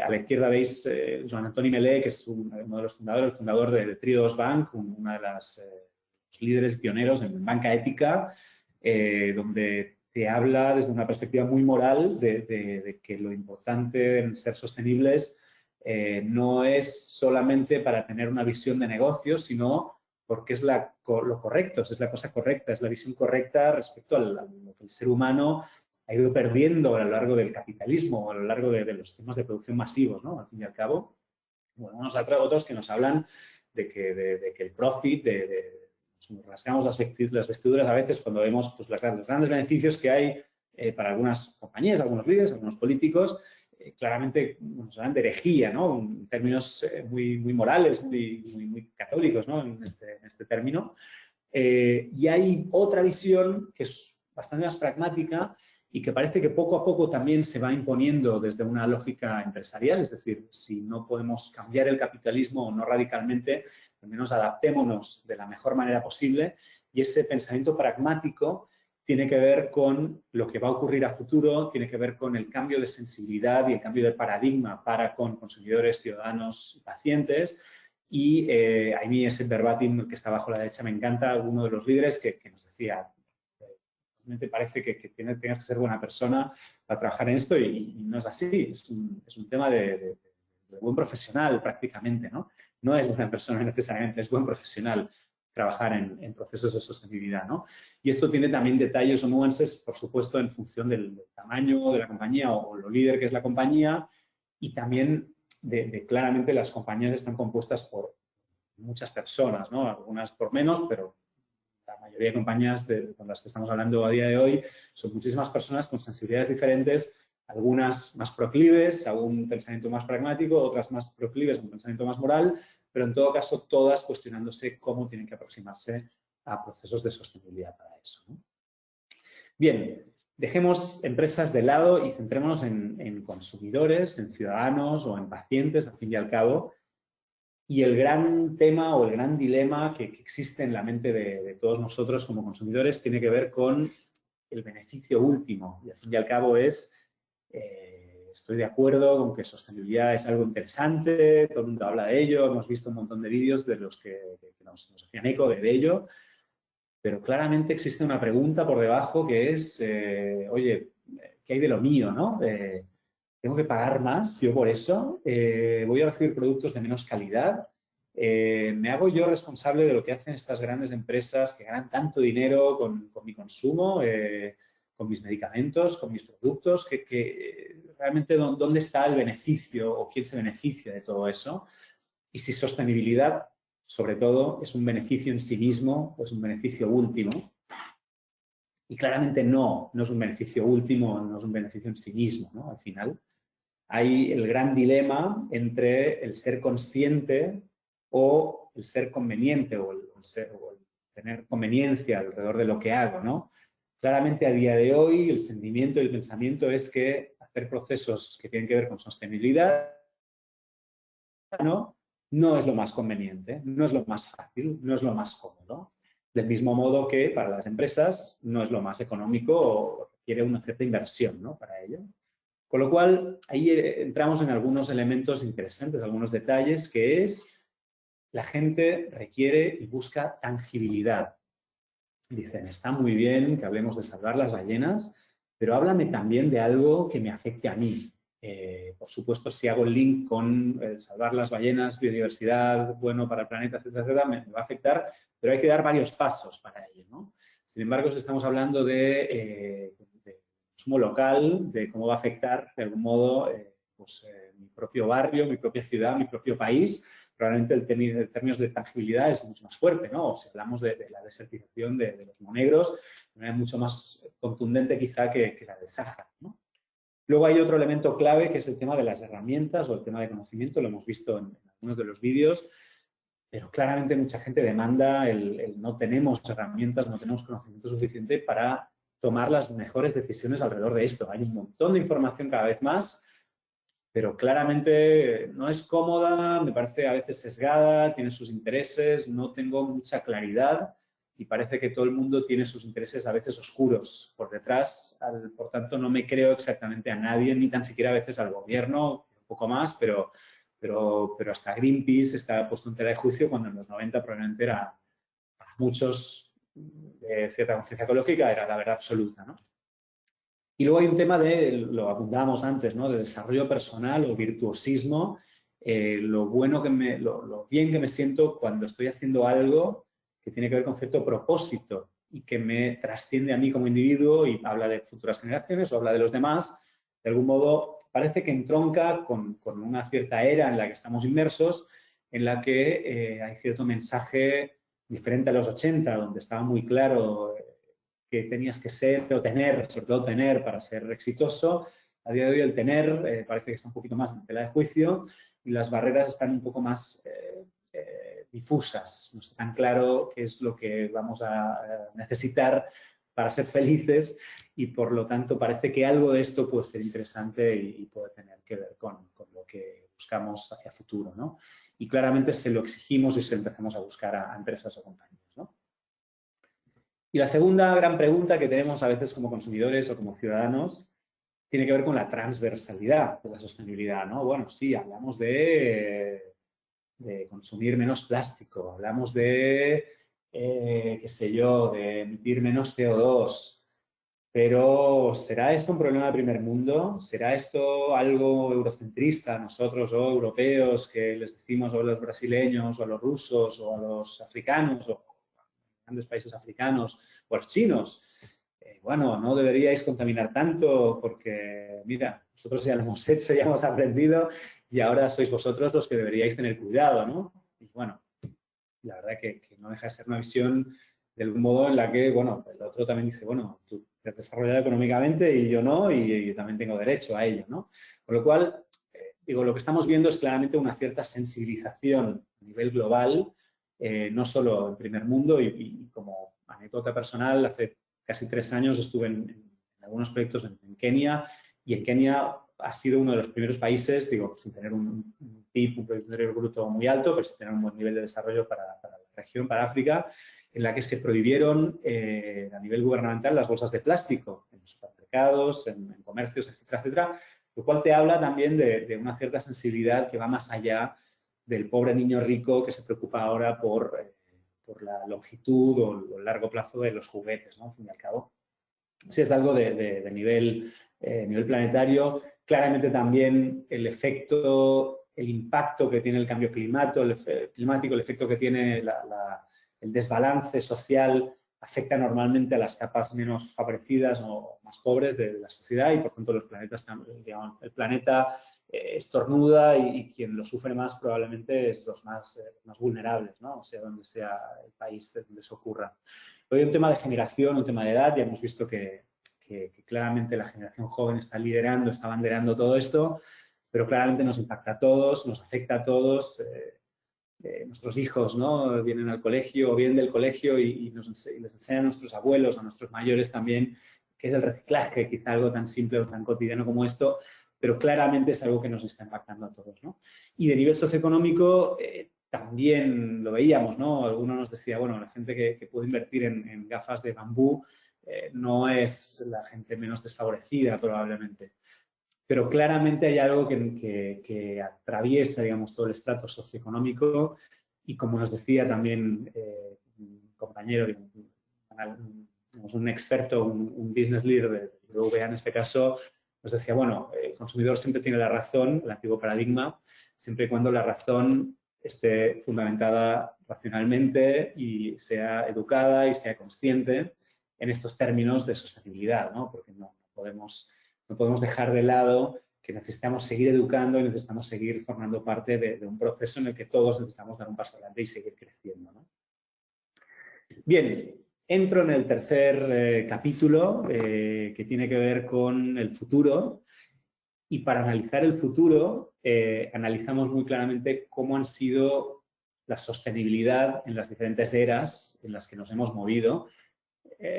A la izquierda veis Joan Antoni Melé, que es uno de los fundadores, el fundador de Triodos Bank, una de las líderes pioneros en banca ética, donde te habla desde una perspectiva muy moral de que lo importante en ser sostenibles no es solamente para tener una visión de negocio, sino porque es lo correcto, es la cosa correcta, es la visión correcta respecto a lo que el ser humano ha ido perdiendo a lo largo del capitalismo, a lo largo de los sistemas de producción masivos, ¿no? Al fin y al cabo, bueno, otros que nos hablan de que el profit, nos rasgamos las vestiduras a veces cuando vemos pues, los grandes beneficios que hay para algunas compañías, algunos líderes, algunos políticos, claramente nos hablan de herejía, ¿no? En términos muy morales, muy católicos, ¿no? En este término. Y hay otra visión que es bastante más pragmática y que parece que poco a poco también se va imponiendo desde una lógica empresarial, es decir, si no podemos cambiar el capitalismo o no radicalmente, al menos adaptémonos de la mejor manera posible, y ese pensamiento pragmático tiene que ver con lo que va a ocurrir a futuro, tiene que ver con el cambio de sensibilidad y el cambio de paradigma para con consumidores, ciudadanos y pacientes. Y a mí ese verbatim que está abajo a la derecha me encanta, uno de los líderes que nos decía, realmente parece que tengas que ser buena persona para trabajar en esto y no es así, es un tema de buen profesional prácticamente, ¿no? No es buena persona necesariamente, es buen profesional trabajar en procesos de sostenibilidad, ¿no? Y esto tiene también detalles o nuances, por supuesto, en función del tamaño de la compañía o lo líder que es la compañía y también claramente las compañías están compuestas por muchas personas, ¿no? Algunas por menos, pero la mayoría de compañías con las que estamos hablando a día de hoy son muchísimas personas con sensibilidades diferentes, algunas más proclives a un pensamiento más pragmático, otras más proclives a un pensamiento más moral, pero en todo caso todas cuestionándose cómo tienen que aproximarse a procesos de sostenibilidad para eso, ¿no? Bien, dejemos empresas de lado y centrémonos en consumidores, en ciudadanos o en pacientes, al fin y al cabo. Y el gran tema o el gran dilema que existe en la mente de todos nosotros como consumidores tiene que ver con el beneficio último. Y al fin y al cabo es, estoy de acuerdo con que sostenibilidad es algo interesante, todo el mundo habla de ello, hemos visto un montón de vídeos de los que nos hacían eco de ello, pero claramente existe una pregunta por debajo que es, oye, ¿qué hay de lo mío, no? ¿Tengo que pagar más yo por eso? ¿Voy a recibir productos de menos calidad? ¿Me hago yo responsable de lo que hacen estas grandes empresas que ganan tanto dinero con mi consumo, con mis medicamentos, con mis productos? Que realmente ¿dónde está el beneficio o quién se beneficia de todo eso? Y si sostenibilidad, sobre todo, es un beneficio en sí mismo o es un beneficio último. Y claramente no es un beneficio último, no es un beneficio en sí mismo, ¿no? Al final hay el gran dilema entre el ser consciente o el ser conveniente o el tener conveniencia alrededor de lo que hago, ¿no? Claramente a día de hoy el sentimiento y el pensamiento es que hacer procesos que tienen que ver con sostenibilidad no es lo más conveniente, no es lo más fácil, no es lo más cómodo. Del mismo modo que para las empresas no es lo más económico o requiere una cierta inversión, ¿no? Para ello. Con lo cual, ahí entramos en algunos elementos interesantes, algunos detalles, que es la gente requiere y busca tangibilidad. Dicen, está muy bien que hablemos de salvar las ballenas, pero háblame también de algo que me afecte a mí. Por supuesto, si hago el link con salvar las ballenas, biodiversidad, bueno para el planeta, etcétera, etcétera, me va a afectar, pero hay que dar varios pasos para ello, ¿no? Sin embargo, si estamos hablando de consumo local, de cómo va a afectar de algún modo mi propio barrio, mi propia ciudad, mi propio país, probablemente en términos de tangibilidad es mucho más fuerte, ¿no? O si hablamos de la desertización de los monegros, de manera mucho más contundente quizá que la de Sáhara, ¿no? Luego hay otro elemento clave que es el tema de las herramientas o el tema de conocimiento, lo hemos visto en algunos de los vídeos, pero claramente mucha gente demanda el no tenemos herramientas, no tenemos conocimiento suficiente para tomar las mejores decisiones alrededor de esto. Hay un montón de información cada vez más, pero claramente no es cómoda, me parece a veces sesgada, tiene sus intereses, no tengo mucha claridad y parece que todo el mundo tiene sus intereses a veces oscuros por detrás. Por tanto, no me creo exactamente a nadie, ni tan siquiera a veces al gobierno, un poco más, pero hasta Greenpeace está puesto en tela de juicio cuando en los 90 probablemente era para muchos de cierta conciencia ecológica era la verdad absoluta, ¿no? Y luego hay un tema lo apuntábamos antes, ¿no? De desarrollo personal o virtuosismo, lo bien que me siento cuando estoy haciendo algo que tiene que ver con cierto propósito y que me trasciende a mí como individuo y habla de futuras generaciones o habla de los demás. De algún modo, parece que entronca con una cierta era en la que estamos inmersos, en la que hay cierto mensaje diferente a los 80, donde estaba muy claro que tenías que ser o tener, sobre todo tener para ser exitoso. A día de hoy el tener parece que está un poquito más en tela de juicio y las barreras están un poco más difusas. No está tan claro qué es lo que vamos a necesitar para ser felices y por lo tanto parece que algo de esto puede ser interesante y puede tener que ver con lo que buscamos hacia futuro, ¿no? Y claramente se lo exigimos y se lo empezamos a buscar a empresas o compañías, ¿no? Y la segunda gran pregunta que tenemos a veces como consumidores o como ciudadanos tiene que ver con la transversalidad de la sostenibilidad, ¿no? Bueno, sí, hablamos de consumir menos plástico, hablamos de, qué sé yo, de emitir menos CO2, pero ¿será esto un problema de primer mundo? ¿Será esto algo eurocentrista, nosotros o europeos, que les decimos o a los brasileños o a los rusos o a los africanos o a grandes países africanos o a los chinos? Bueno, no deberíais contaminar tanto porque, mira, nosotros ya lo hemos hecho, ya hemos aprendido y ahora sois vosotros los que deberíais tener cuidado, ¿no? Y bueno, la verdad que no deja de ser una visión de algún modo en la que, bueno, el otro también dice, bueno, tú te has desarrollado económicamente y yo no, y yo también tengo derecho a ello, ¿no? Con lo cual, digo, lo que estamos viendo es claramente una cierta sensibilización a nivel global, no solo en primer mundo y como anécdota personal, hace casi 3 años estuve en algunos proyectos en Kenia y en Kenia ha sido uno de los primeros países, digo, sin tener un PIB, un Producto Interior Bruto muy alto, pero sin tener un buen nivel de desarrollo para la región, para África, en la que se prohibieron a nivel gubernamental las bolsas de plástico en los supermercados, en comercios, etcétera, etcétera, lo cual te habla también de una cierta sensibilidad que va más allá del pobre niño rico que se preocupa ahora por la longitud o el largo plazo de los juguetes, ¿no? Al fin y al cabo. Si es algo de nivel planetario, claramente también el efecto, el impacto que tiene el cambio climático, el efecto que tiene el desbalance social afecta normalmente a las capas menos favorecidas o más pobres de la sociedad y por tanto los planetas, digamos, el planeta estornuda y quien lo sufre más probablemente es los más vulnerables, ¿no? O sea, donde sea el país donde eso ocurra. Hoy hay un tema de generación, un tema de edad, ya hemos visto que claramente la generación joven está liderando, está abanderando todo esto, pero claramente nos impacta a todos, nos afecta a todos. Nuestros hijos, ¿no? Vienen al colegio o vienen del colegio y les enseñan a nuestros abuelos, a nuestros mayores también, qué es el reciclaje, quizá algo tan simple o tan cotidiano como esto, pero claramente es algo que nos está impactando a todos, ¿no? Y de nivel socioeconómico también lo veíamos, ¿no? Alguno nos decía, bueno, la gente que puede invertir en gafas de bambú no es la gente menos desfavorecida probablemente. Pero claramente hay algo que atraviesa, digamos, todo el estrato socioeconómico y, como nos decía también un compañero, digamos, un experto, un business leader de BBVA en este caso, nos decía, bueno, el consumidor siempre tiene la razón, el antiguo paradigma, siempre y cuando la razón esté fundamentada racionalmente y sea educada y sea consciente en estos términos de sostenibilidad, ¿no? Porque no podemos dejar de lado que necesitamos seguir educando y necesitamos seguir formando parte de un proceso en el que todos necesitamos dar un paso adelante y seguir creciendo, ¿no? Bien, entro en el tercer capítulo que tiene que ver con el futuro y para analizar el futuro analizamos muy claramente cómo han sido la sostenibilidad en las diferentes eras en las que nos hemos movido.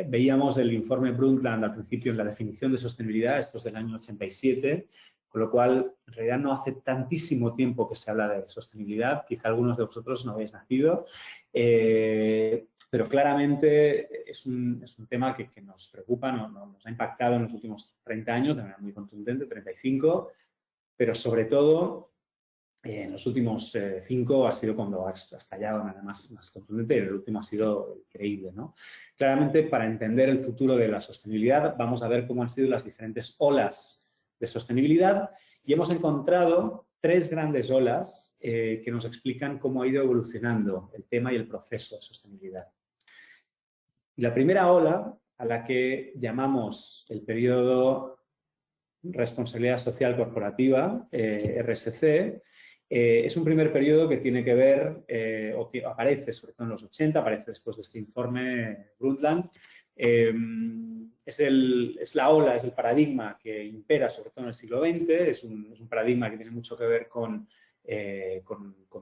Veíamos el informe Brundtland al principio en la definición de sostenibilidad, esto es del año 87, con lo cual en realidad no hace tantísimo tiempo que se habla de sostenibilidad, quizá algunos de vosotros no habéis nacido, pero claramente es un tema que nos preocupa, nos ha impactado en los últimos 30 años de manera muy contundente, 35, pero sobre todo en los últimos 5 ha sido cuando ha estallado de manera más contundente y el último ha sido increíble, ¿no? Claramente, para entender el futuro de la sostenibilidad, vamos a ver cómo han sido las diferentes olas de sostenibilidad y hemos encontrado 3 grandes olas que nos explican cómo ha ido evolucionando el tema y el proceso de sostenibilidad. Y la primera ola, a la que llamamos el periodo responsabilidad social corporativa, RSC, es un primer periodo que tiene que ver, o que aparece sobre todo en los 80, aparece después de este informe Brundtland. Es la ola, es el paradigma que impera sobre todo en el siglo XX, es un paradigma que tiene mucho que ver con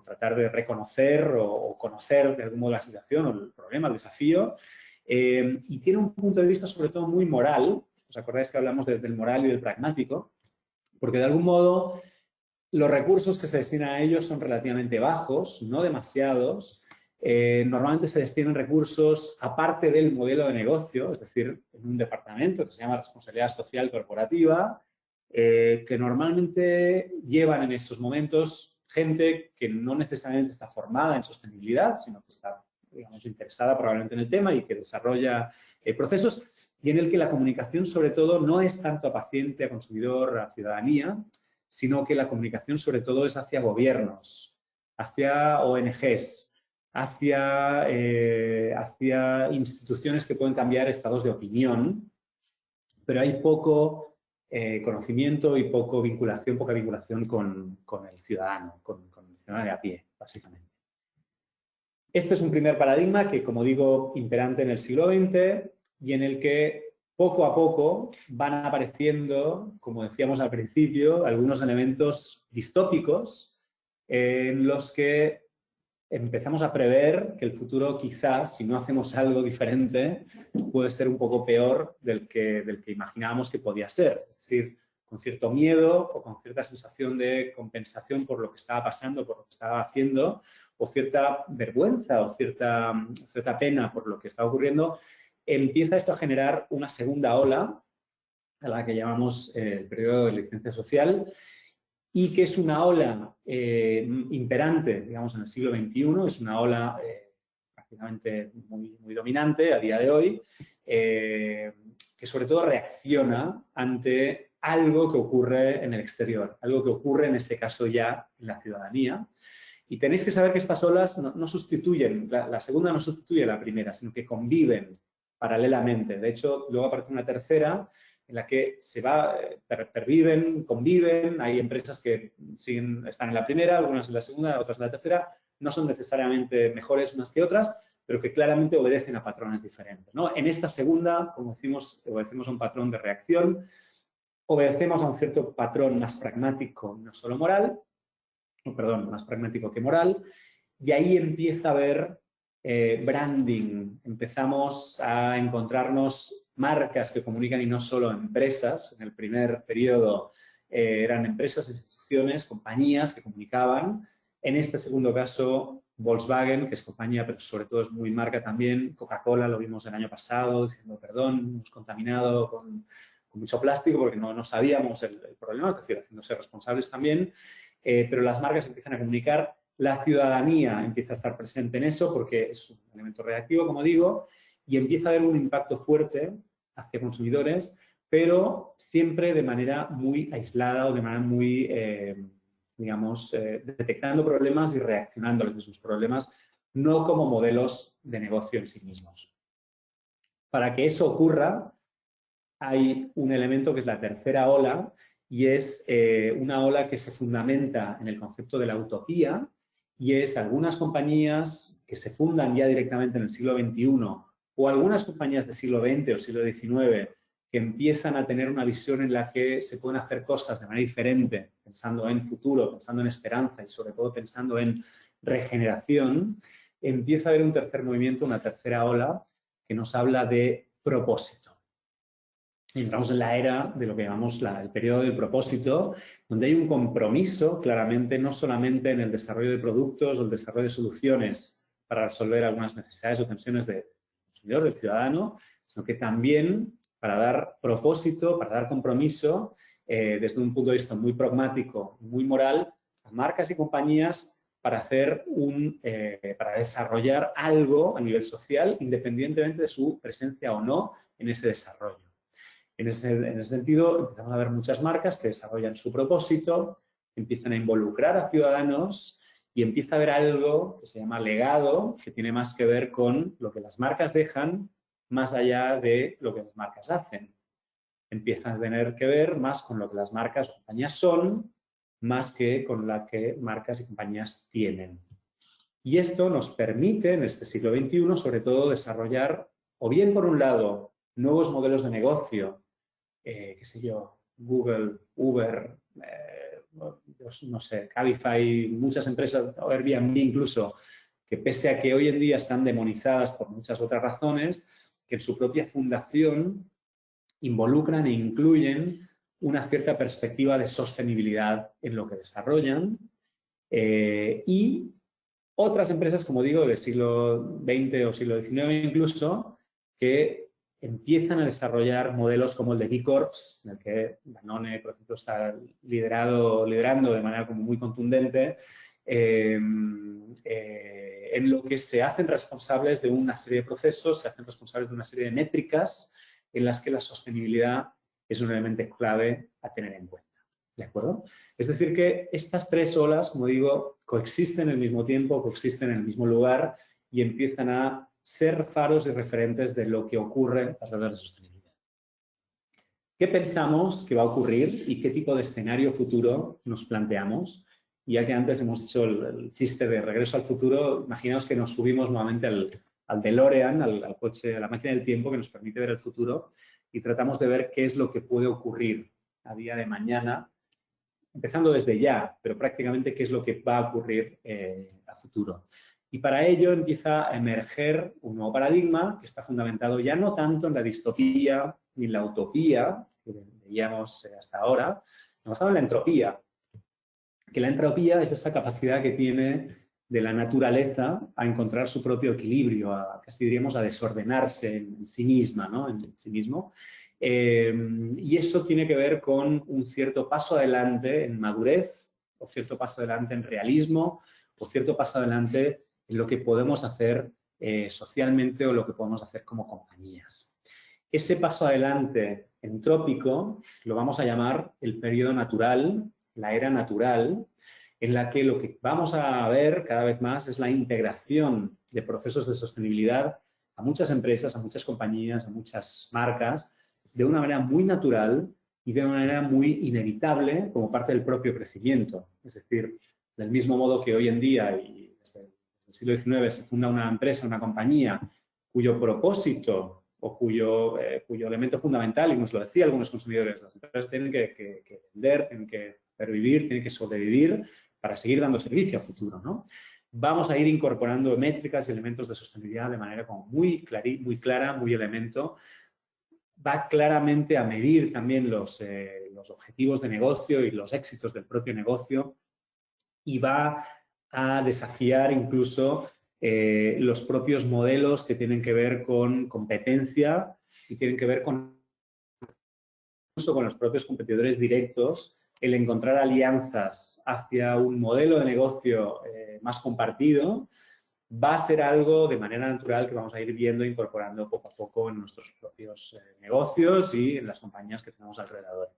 tratar de reconocer o conocer de algún modo la situación o el problema, el desafío, y tiene un punto de vista sobre todo muy moral. ¿Os acordáis que hablamos del moral y del pragmático? Porque de algún modo los recursos que se destinan a ellos son relativamente bajos, no demasiados. Normalmente se destinan recursos aparte del modelo de negocio, es decir, en un departamento que se llama responsabilidad social corporativa, que normalmente llevan en esos momentos gente que no necesariamente está formada en sostenibilidad, sino que está, digamos, interesada probablemente en el tema y que desarrolla procesos, y en el que la comunicación sobre todo no es tanto a paciente, a consumidor, a ciudadanía, sino que la comunicación sobre todo es hacia gobiernos, hacia ONGs, hacia instituciones que pueden cambiar estados de opinión, pero hay poco conocimiento y poca vinculación con el ciudadano, con el ciudadano de a pie, básicamente. Este es un primer paradigma que, como digo, imperante en el siglo XX y en el que poco a poco van apareciendo, como decíamos al principio, algunos elementos distópicos en los que empezamos a prever que el futuro quizás, si no hacemos algo diferente, puede ser un poco peor del que imaginábamos que podía ser. Es decir, con cierto miedo o con cierta sensación de compensación por lo que estaba pasando, por lo que estaba haciendo, o cierta vergüenza o cierta pena por lo que está ocurriendo, empieza esto a generar una segunda ola, a la que llamamos el periodo de licencia social, y que es una ola imperante, digamos, en el siglo XXI, es una ola prácticamente muy dominante a día de hoy, que sobre todo reacciona ante algo que ocurre en el exterior, algo que ocurre en este caso ya en la ciudadanía. Y tenéis que saber que estas olas no sustituyen, la segunda no sustituye a la primera, sino que conviven paralelamente. De hecho, luego aparece una tercera en la que perviven, conviven, hay empresas que están en la primera, algunas en la segunda, otras en la tercera, no son necesariamente mejores unas que otras, pero que claramente obedecen a patrones diferentes, ¿no? En esta segunda, como decimos, obedecemos a un patrón de reacción, obedecemos a un cierto patrón más pragmático, no solo moral, más pragmático que moral, y ahí empieza a haber branding, empezamos a encontrarnos marcas que comunican y no solo empresas. En el primer periodo eran empresas, instituciones, compañías que comunicaban. En este segundo caso, Volkswagen, que es compañía, pero sobre todo es muy marca también. Coca-Cola, lo vimos el año pasado, diciendo, perdón, hemos contaminado con mucho plástico porque no sabíamos el problema, es decir, haciéndose responsables también. Pero las marcas empiezan a comunicar, la ciudadanía empieza a estar presente en eso porque es un elemento reactivo, como digo, y empieza a haber un impacto fuerte hacia consumidores, pero siempre de manera muy aislada o de manera muy, detectando problemas y reaccionando a los mismos problemas, no como modelos de negocio en sí mismos. Para que eso ocurra, hay un elemento que es la tercera ola, y es una ola que se fundamenta en el concepto de la utopía, y es algunas compañías que se fundan ya directamente en el siglo XXI o algunas compañías del siglo XX o siglo XIX que empiezan a tener una visión en la que se pueden hacer cosas de manera diferente, pensando en futuro, pensando en esperanza y sobre todo pensando en regeneración, empieza a haber un tercer movimiento, una tercera ola que nos habla de propósito. Entramos en la era de lo que llamamos el periodo del propósito, donde hay un compromiso claramente no solamente en el desarrollo de productos o el desarrollo de soluciones para resolver algunas necesidades o tensiones del consumidor, del ciudadano, sino que también para dar propósito, para dar compromiso, desde un punto de vista muy pragmático, muy moral, a marcas y compañías para para desarrollar algo a nivel social, independientemente de su presencia o no en ese desarrollo. En ese sentido, empezamos a ver muchas marcas que desarrollan su propósito, empiezan a involucrar a ciudadanos y empieza a haber algo que se llama legado, que tiene más que ver con lo que las marcas dejan más allá de lo que las marcas hacen. empieza a tener que ver más con lo que las marcas o compañías son, más que con la que marcas y compañías tienen. Y esto nos permite, en este siglo XXI, sobre todo, desarrollar, o bien por un lado, nuevos modelos de negocio, qué sé yo, Google, Uber, no sé, Cabify, muchas empresas, o Airbnb incluso, que pese a que hoy en día están demonizadas por muchas otras razones, que en su propia fundación involucran e incluyen una cierta perspectiva de sostenibilidad en lo que desarrollan, y otras empresas, como digo, del siglo XX o siglo XIX incluso, que empiezan a desarrollar modelos como el de B Corps, en el que Danone, por ejemplo, está liderando de manera como muy contundente, en lo que se hacen responsables de una serie de procesos, se hacen responsables de una serie de métricas en las que la sostenibilidad es un elemento clave a tener en cuenta. ¿De acuerdo? Es decir, que estas tres olas, como digo, coexisten al mismo tiempo, coexisten en el mismo lugar y empiezan a ser faros y referentes de lo que ocurre alrededor de la sostenibilidad. ¿Qué pensamos que va a ocurrir y qué tipo de escenario futuro nos planteamos? Ya que antes hemos hecho el chiste de regreso al futuro, imaginaos que nos subimos nuevamente al DeLorean, al coche, a la máquina del tiempo que nos permite ver el futuro y tratamos de ver qué es lo que puede ocurrir a día de mañana, empezando desde ya, pero prácticamente qué es lo que va a ocurrir a futuro. Y para ello empieza a emerger un nuevo paradigma que está fundamentado ya no tanto en la distopía ni en la utopía que veíamos hasta ahora, sino basado en la entropía. Que la entropía es esa capacidad que tiene de la naturaleza a encontrar su propio equilibrio, casi diríamos a desordenarse en sí misma, ¿no? En sí mismo. Y eso tiene que ver con un cierto paso adelante en madurez, o cierto paso adelante en realismo, o cierto paso adelante en lo que podemos hacer socialmente o lo que podemos hacer como compañías. Ese paso adelante entrópico lo vamos a llamar el periodo natural, la era natural, en la que lo que vamos a ver cada vez más es la integración de procesos de sostenibilidad a muchas empresas, a muchas compañías, a muchas marcas, de una manera muy natural y de una manera muy inevitable como parte del propio crecimiento. Es decir, del mismo modo que hoy en día y desde el siglo XIX se funda una empresa, una compañía, cuyo propósito o cuyo elemento fundamental, y nos lo decían algunos consumidores, las empresas tienen que vender, tienen que pervivir, tienen que sobrevivir para seguir dando servicio a futuro, ¿no? Vamos a ir incorporando métricas y elementos de sostenibilidad de manera como muy clara, muy elemento. Va claramente a medir también los objetivos de negocio y los éxitos del propio negocio y va a desafiar incluso los propios modelos que tienen que ver con competencia y tienen que ver incluso con los propios competidores directos, el encontrar alianzas hacia un modelo de negocio más compartido va a ser algo de manera natural que vamos a ir viendo e incorporando poco a poco en nuestros propios negocios y en las compañías que tenemos alrededor.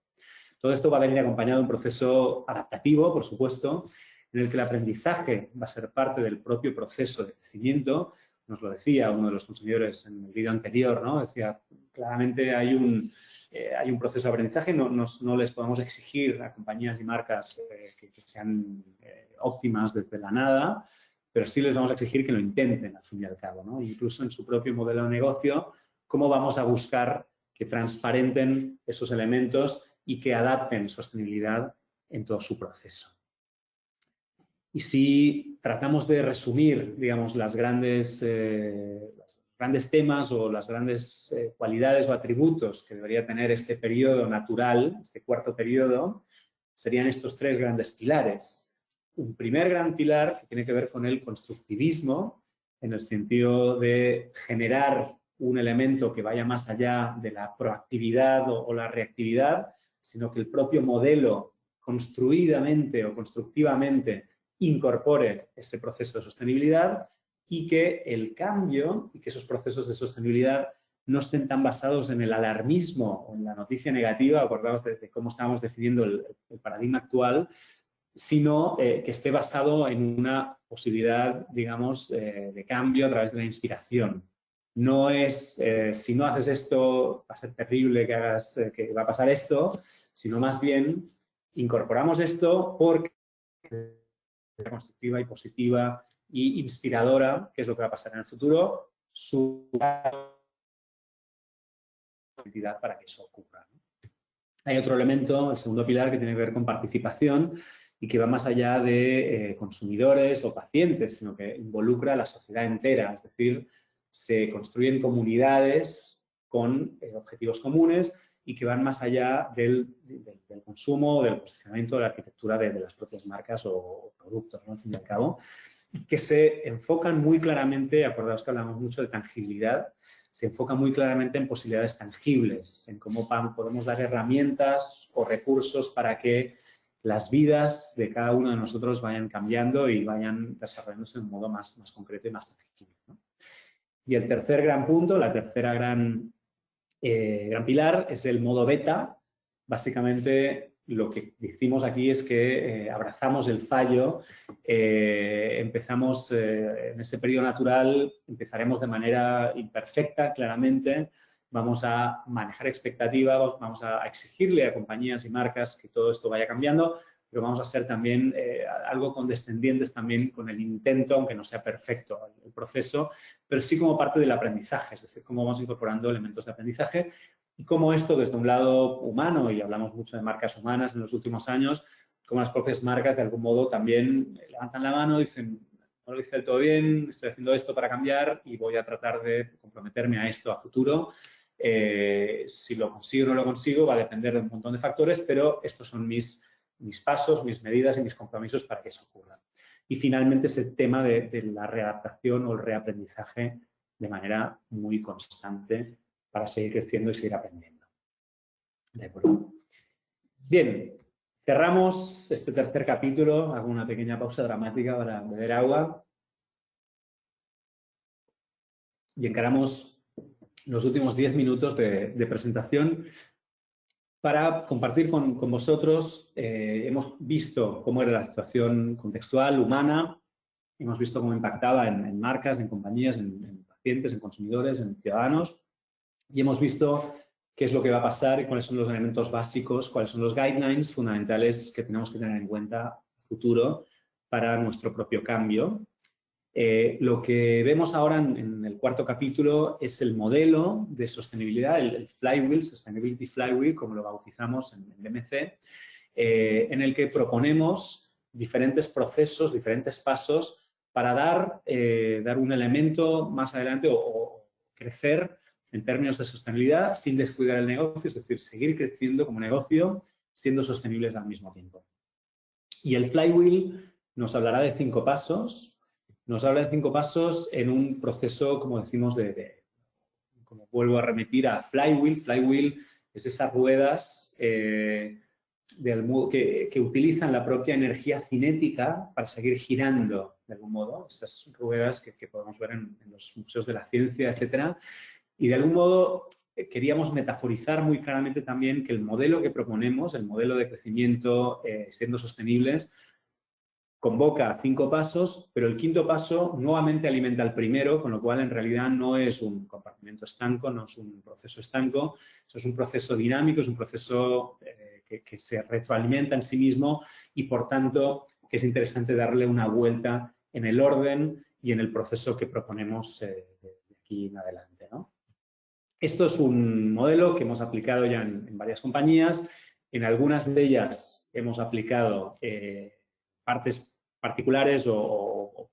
Todo esto va a venir acompañado de un proceso adaptativo, por supuesto, en el que el aprendizaje va a ser parte del propio proceso de crecimiento. Nos lo decía uno de los consumidores en el vídeo anterior, ¿no? Decía, claramente hay un proceso de aprendizaje, no les podemos exigir a compañías y marcas que sean óptimas desde la nada, pero sí les vamos a exigir que lo intenten al fin y al cabo, ¿no? Incluso en su propio modelo de negocio, cómo vamos a buscar que transparenten esos elementos y que adapten sostenibilidad en todo su proceso. Y si tratamos de resumir, digamos, los grandes temas o las grandes cualidades o atributos que debería tener este periodo natural, este cuarto periodo, serían estos tres grandes pilares. Un primer gran pilar que tiene que ver con el constructivismo, en el sentido de generar un elemento que vaya más allá de la proactividad o la reactividad, sino que el propio modelo construidamente o constructivamente incorpore ese proceso de sostenibilidad y que el cambio y que esos procesos de sostenibilidad no estén tan basados en el alarmismo o en la noticia negativa, acordaos de cómo estábamos definiendo el paradigma actual, sino que esté basado en una posibilidad, digamos, de cambio a través de la inspiración. no es, si no haces esto, va a ser terrible que hagas, que va a pasar esto, sino más bien incorporamos esto porque es constructiva y positiva y inspiradora, que es lo que va a pasar en el futuro, su identidad para que eso ocurra. Hay otro elemento, el segundo pilar, que tiene que ver con participación y que va más allá de consumidores o pacientes, sino que involucra a la sociedad entera, es decir, se construyen comunidades con objetivos comunes y que van más allá del consumo, del posicionamiento, de la arquitectura de las propias marcas o productos, ¿no? Al fin y al cabo, que se enfocan muy claramente, acordaos que hablamos mucho de tangibilidad, se enfoca muy claramente en posibilidades tangibles, en cómo podemos dar herramientas o recursos para que las vidas de cada uno de nosotros vayan cambiando y vayan desarrollándose de un modo más concreto y más tangible, ¿no? Y el tercer gran punto, la tercera gran pilar, es el modo beta. Básicamente, lo que decimos aquí es que abrazamos el fallo, empezamos en ese periodo natural, empezaremos de manera imperfecta, claramente, vamos a manejar expectativas, vamos a exigirle a compañías y marcas que todo esto vaya cambiando, pero vamos a ser también algo condescendientes también con el intento, aunque no sea perfecto el proceso, pero sí como parte del aprendizaje, es decir, cómo vamos incorporando elementos de aprendizaje y cómo esto desde un lado humano, y hablamos mucho de marcas humanas en los últimos años, cómo las propias marcas de algún modo también levantan la mano y dicen, no lo hice del todo bien, estoy haciendo esto para cambiar y voy a tratar de comprometerme a esto a futuro. Si lo consigo o no lo consigo va a depender de un montón de factores, pero estos son mis pasos, mis medidas y mis compromisos para que eso ocurra. Y finalmente ese tema de la readaptación o el reaprendizaje de manera muy constante para seguir creciendo y seguir aprendiendo. ¿De acuerdo? Bien, cerramos este tercer capítulo. Hago una pequeña pausa dramática para beber agua. Y encaramos los últimos 10 minutos de presentación para compartir con vosotros. Hemos visto cómo era la situación contextual, humana, hemos visto cómo impactaba en marcas, en compañías, en pacientes, en consumidores, en ciudadanos, y hemos visto qué es lo que va a pasar y cuáles son los elementos básicos, cuáles son los guidelines fundamentales que tenemos que tener en cuenta a futuro para nuestro propio cambio. Lo que vemos ahora en el cuarto capítulo es el modelo de sostenibilidad, el Flywheel, Sustainability Flywheel, como lo bautizamos en BMC, en el que proponemos diferentes procesos, diferentes pasos para dar un elemento más adelante o crecer en términos de sostenibilidad sin descuidar el negocio, es decir, seguir creciendo como negocio siendo sostenibles al mismo tiempo. Y el Flywheel nos hablará de 5 pasos. Nos habla de 5 pasos en un proceso, como decimos, como vuelvo a remitir a Flywheel. Flywheel es esas ruedas que utilizan la propia energía cinética para seguir girando, de algún modo. Esas ruedas que podemos ver en los museos de la ciencia, etcétera. Y de algún modo queríamos metaforizar muy claramente también que el modelo que proponemos, el modelo de crecimiento siendo sostenibles, convoca 5 pasos, pero el quinto paso nuevamente alimenta al primero, con lo cual en realidad no es un compartimento estanco, no es un proceso estanco, eso es un proceso dinámico, es un proceso que se retroalimenta en sí mismo y por tanto que es interesante darle una vuelta en el orden y en el proceso que proponemos de aquí en adelante, ¿no? Esto es un modelo que hemos aplicado ya en varias compañías, en algunas de ellas hemos aplicado partes particulares o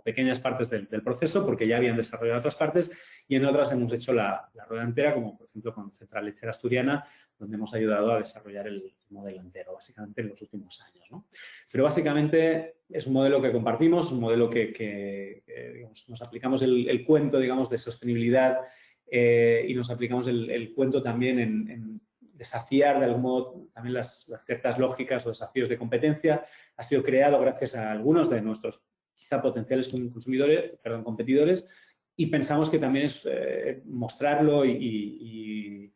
pequeñas partes del proceso porque ya habían desarrollado otras partes y en otras hemos hecho la rueda entera, como por ejemplo con Central Lechera Asturiana, donde hemos ayudado a desarrollar el modelo entero, básicamente en los últimos años, ¿no? Pero básicamente es un modelo que compartimos, un modelo que digamos, nos aplicamos el cuento, digamos, de sostenibilidad y nos aplicamos el cuento también en desafiar de algún modo también las ciertas lógicas o desafíos de competencia. Ha sido creado gracias a algunos de nuestros quizá potenciales competidores y pensamos que también es mostrarlo y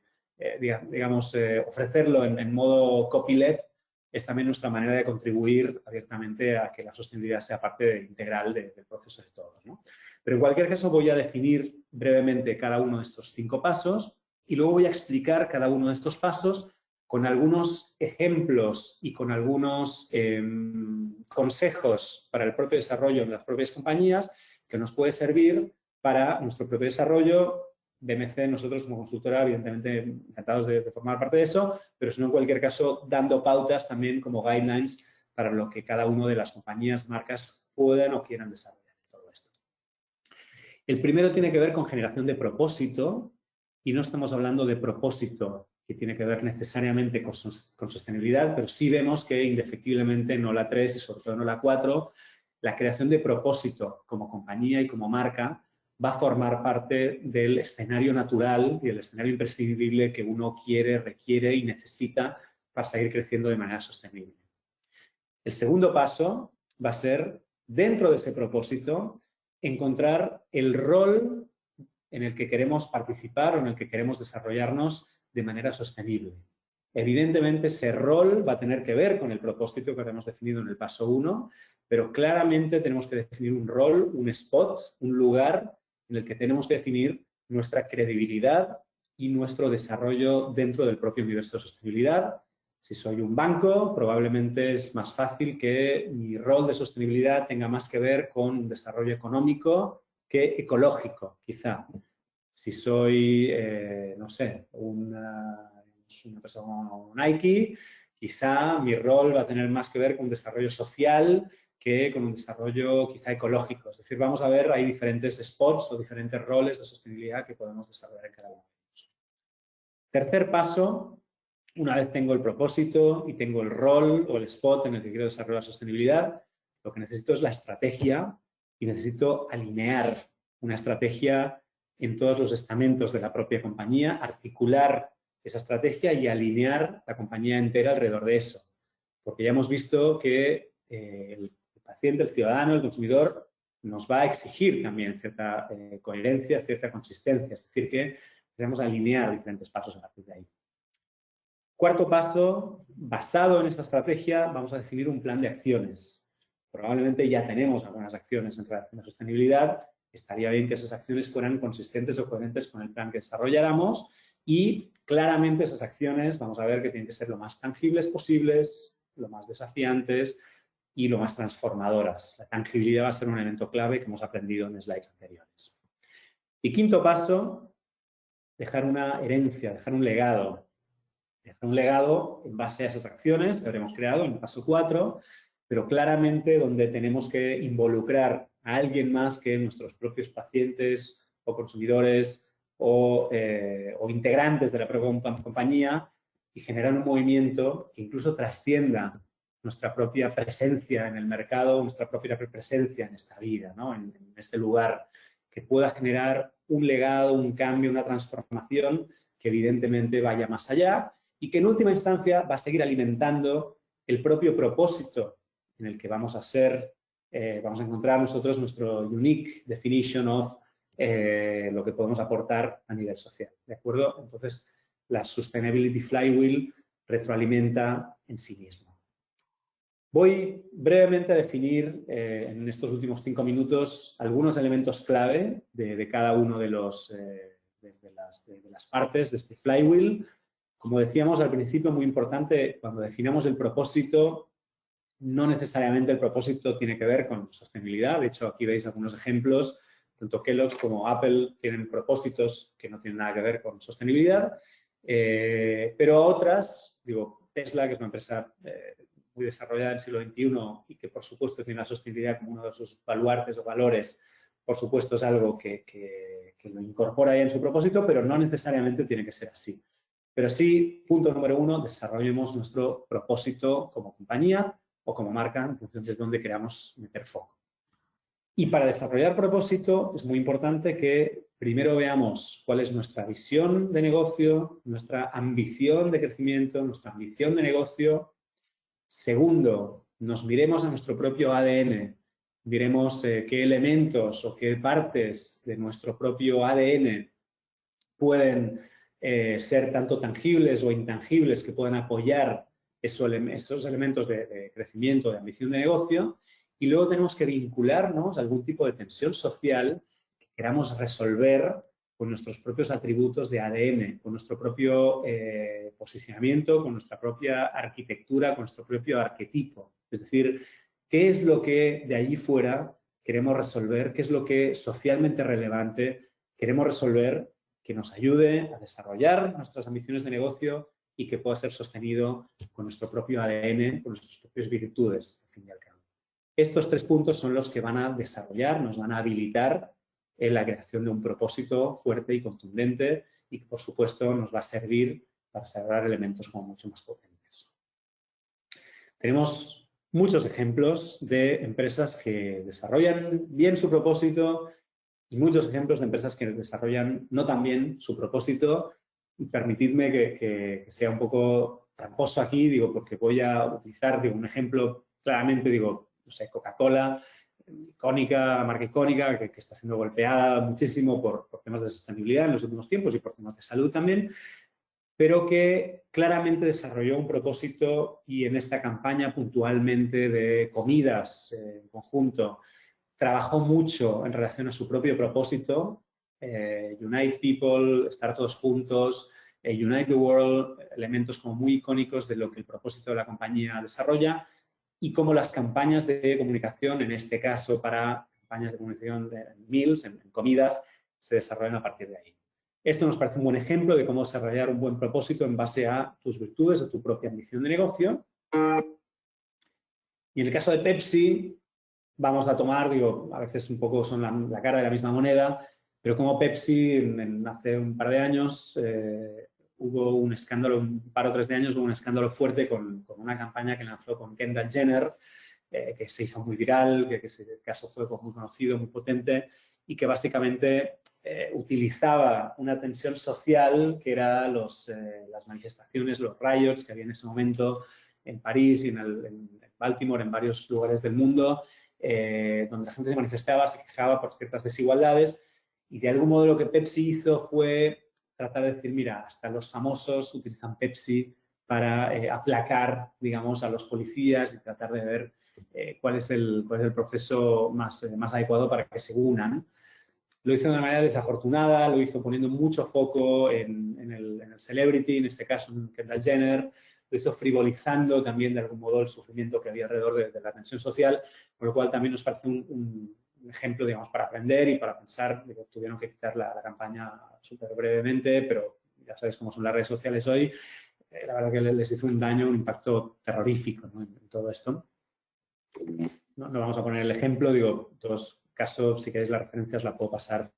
digamos, ofrecerlo en modo copyleft es también nuestra manera de contribuir abiertamente a que la sostenibilidad sea parte integral del proceso de todos, ¿no? Pero en cualquier caso voy a definir brevemente cada uno de estos 5 pasos y luego voy a explicar cada uno de estos pasos con algunos ejemplos y con algunos consejos para el propio desarrollo de las propias compañías que nos puede servir para nuestro propio desarrollo. BMC, nosotros como consultora, evidentemente encantados de formar parte de eso, pero si no, en cualquier caso, dando pautas también como guidelines para lo que cada una de las compañías, marcas puedan o quieran desarrollar todo esto. El primero tiene que ver con generación de propósito y no estamos hablando de propósito que tiene que ver necesariamente con sostenibilidad, pero sí vemos que indefectiblemente no la 3 y sobre todo no la 4, la creación de propósito como compañía y como marca va a formar parte del escenario natural y del escenario imprescindible que uno quiere, requiere y necesita para seguir creciendo de manera sostenible. El segundo paso va a ser, dentro de ese propósito, encontrar el rol en el que queremos participar o en el que queremos desarrollarnos de manera sostenible. Evidentemente, ese rol va a tener que ver con el propósito que hemos definido en el paso 1, pero claramente tenemos que definir un rol, un spot, un lugar en el que tenemos que definir nuestra credibilidad y nuestro desarrollo dentro del propio universo de sostenibilidad. Si soy un banco, probablemente es más fácil que mi rol de sostenibilidad tenga más que ver con un desarrollo económico que ecológico, quizá. Si soy, no sé, una empresa como Nike, quizá mi rol va a tener más que ver con un desarrollo social que con un desarrollo quizá ecológico. Es decir, vamos a ver, hay diferentes spots o diferentes roles de sostenibilidad que podemos desarrollar en cada uno de ellos. Tercer paso, una vez tengo el propósito y tengo el rol o el spot en el que quiero desarrollar sostenibilidad, lo que necesito es la estrategia y necesito alinear una estrategia en todos los estamentos de la propia compañía, articular esa estrategia y alinear la compañía entera alrededor de eso. Porque ya hemos visto que el paciente, el ciudadano, el consumidor, nos va a exigir también cierta coherencia, cierta consistencia. Es decir, que debemos alinear diferentes pasos a partir de ahí. Cuarto paso, basado en esta estrategia, vamos a definir un plan de acciones. Probablemente ya tenemos algunas acciones en relación a sostenibilidad. Estaría bien que esas acciones fueran consistentes o coherentes con el plan que desarrolláramos y claramente esas acciones vamos a ver que tienen que ser lo más tangibles posibles, lo más desafiantes y lo más transformadoras. La tangibilidad va a ser un elemento clave que hemos aprendido en slides anteriores. Y quinto paso, dejar una herencia, dejar un legado. Dejar un legado en base a esas acciones que habremos creado en el paso 4, pero claramente donde tenemos que involucrar a alguien más que nuestros propios pacientes o consumidores o integrantes de la propia compañía y generar un movimiento que incluso trascienda nuestra propia presencia en el mercado, nuestra propia presencia en esta vida, ¿no? en este lugar, que pueda generar un legado, un cambio, una transformación que evidentemente vaya más allá y que en última instancia va a seguir alimentando el propio propósito en el que vamos a ser, vamos a encontrar nosotros nuestro unique definition of lo que podemos aportar a nivel social, ¿de acuerdo? Entonces, la Sustainability Flywheel retroalimenta en sí mismo. Voy brevemente a definir en estos últimos 5 minutos algunos elementos clave de cada uno de las partes de este flywheel. Como decíamos al principio, muy importante, cuando definamos el propósito, no necesariamente el propósito tiene que ver con sostenibilidad. De hecho, aquí veis algunos ejemplos. Tanto Kellogg's como Apple tienen propósitos que no tienen nada que ver con sostenibilidad. Pero otras, digo, Tesla, que es una empresa muy desarrollada en el siglo XXI y que, por supuesto, tiene la sostenibilidad como uno de sus baluartes o valores, por supuesto, es algo que lo incorpora ahí en su propósito, pero no necesariamente tiene que ser así. Pero sí, punto número 1, desarrollemos nuestro propósito como compañía o como marca en función de dónde queramos meter foco. Y para desarrollar propósito es muy importante que primero veamos cuál es nuestra visión de negocio, nuestra ambición de crecimiento, nuestra ambición de negocio. Segundo, nos miremos a nuestro propio ADN, miremos qué elementos o qué partes de nuestro propio ADN pueden ser tanto tangibles o intangibles que puedan apoyar esos elementos de crecimiento, de ambición de negocio. Y luego tenemos que vincularnos a algún tipo de tensión social queramos resolver con nuestros propios atributos de ADN, con nuestro propio posicionamiento, con nuestra propia arquitectura, con nuestro propio arquetipo. Es decir, ¿qué es lo que de allí fuera queremos resolver? ¿Qué es lo que socialmente relevante queremos resolver que nos ayude a desarrollar nuestras ambiciones de negocio y que pueda ser sostenido con nuestro propio ADN, con nuestras propias virtudes, al fin y al cabo? Estos 3 puntos son los que van a desarrollar, nos van a habilitar en la creación de un propósito fuerte y contundente y que, por supuesto, nos va a servir para desarrollar elementos como mucho más potentes. Tenemos muchos ejemplos de empresas que desarrollan bien su propósito y muchos ejemplos de empresas que desarrollan no tan bien su propósito. Y permitidme que sea un poco tramposo aquí, digo, porque voy a utilizar un ejemplo claramente, digo, no sé, Coca-Cola, icónica, marca icónica, que está siendo golpeada muchísimo por temas de sostenibilidad en los últimos tiempos y por temas de salud también, pero que claramente desarrolló un propósito y en esta campaña puntualmente de comidas en conjunto trabajó mucho en relación a su propio propósito, Unite People, estar todos juntos, Unite the World, elementos como muy icónicos de lo que el propósito de la compañía desarrolla y cómo las campañas de comunicación, en este caso para campañas de comunicación de meals, en comidas, se desarrollan a partir de ahí. Esto nos parece un buen ejemplo de cómo desarrollar un buen propósito en base a tus virtudes, a tu propia ambición de negocio. Y en el caso de Pepsi, vamos a tomar, digo, a veces un poco son la cara de la misma moneda, pero como Pepsi hace un par de años hubo un escándalo, un par o 3 de años, hubo un escándalo fuerte con una campaña que lanzó con Kendall Jenner, que se hizo muy viral, que ese caso fue muy conocido, muy potente, y que básicamente utilizaba una tensión social que era las manifestaciones, los riots que había en ese momento en París y en Baltimore, en varios lugares del mundo, donde la gente se manifestaba, se quejaba por ciertas desigualdades, y de algún modo lo que Pepsi hizo fue tratar de decir, mira, hasta los famosos utilizan Pepsi para aplacar, digamos, a los policías y tratar de ver cuál es el proceso más adecuado para que se unan. Lo hizo de una manera desafortunada, lo hizo poniendo mucho foco en el celebrity, en este caso en Kendall Jenner, lo hizo frivolizando también de algún modo el sufrimiento que había alrededor de la tensión social, por lo cual también nos parece un ejemplo, digamos, para aprender y para pensar. Digo, tuvieron que quitar la campaña súper brevemente, pero ya sabéis cómo son las redes sociales hoy. La verdad que les hizo un daño, un impacto terrorífico, ¿no? en todo esto. No vamos a poner el ejemplo, digo, en todos casos, si queréis las referencias, la puedo pasar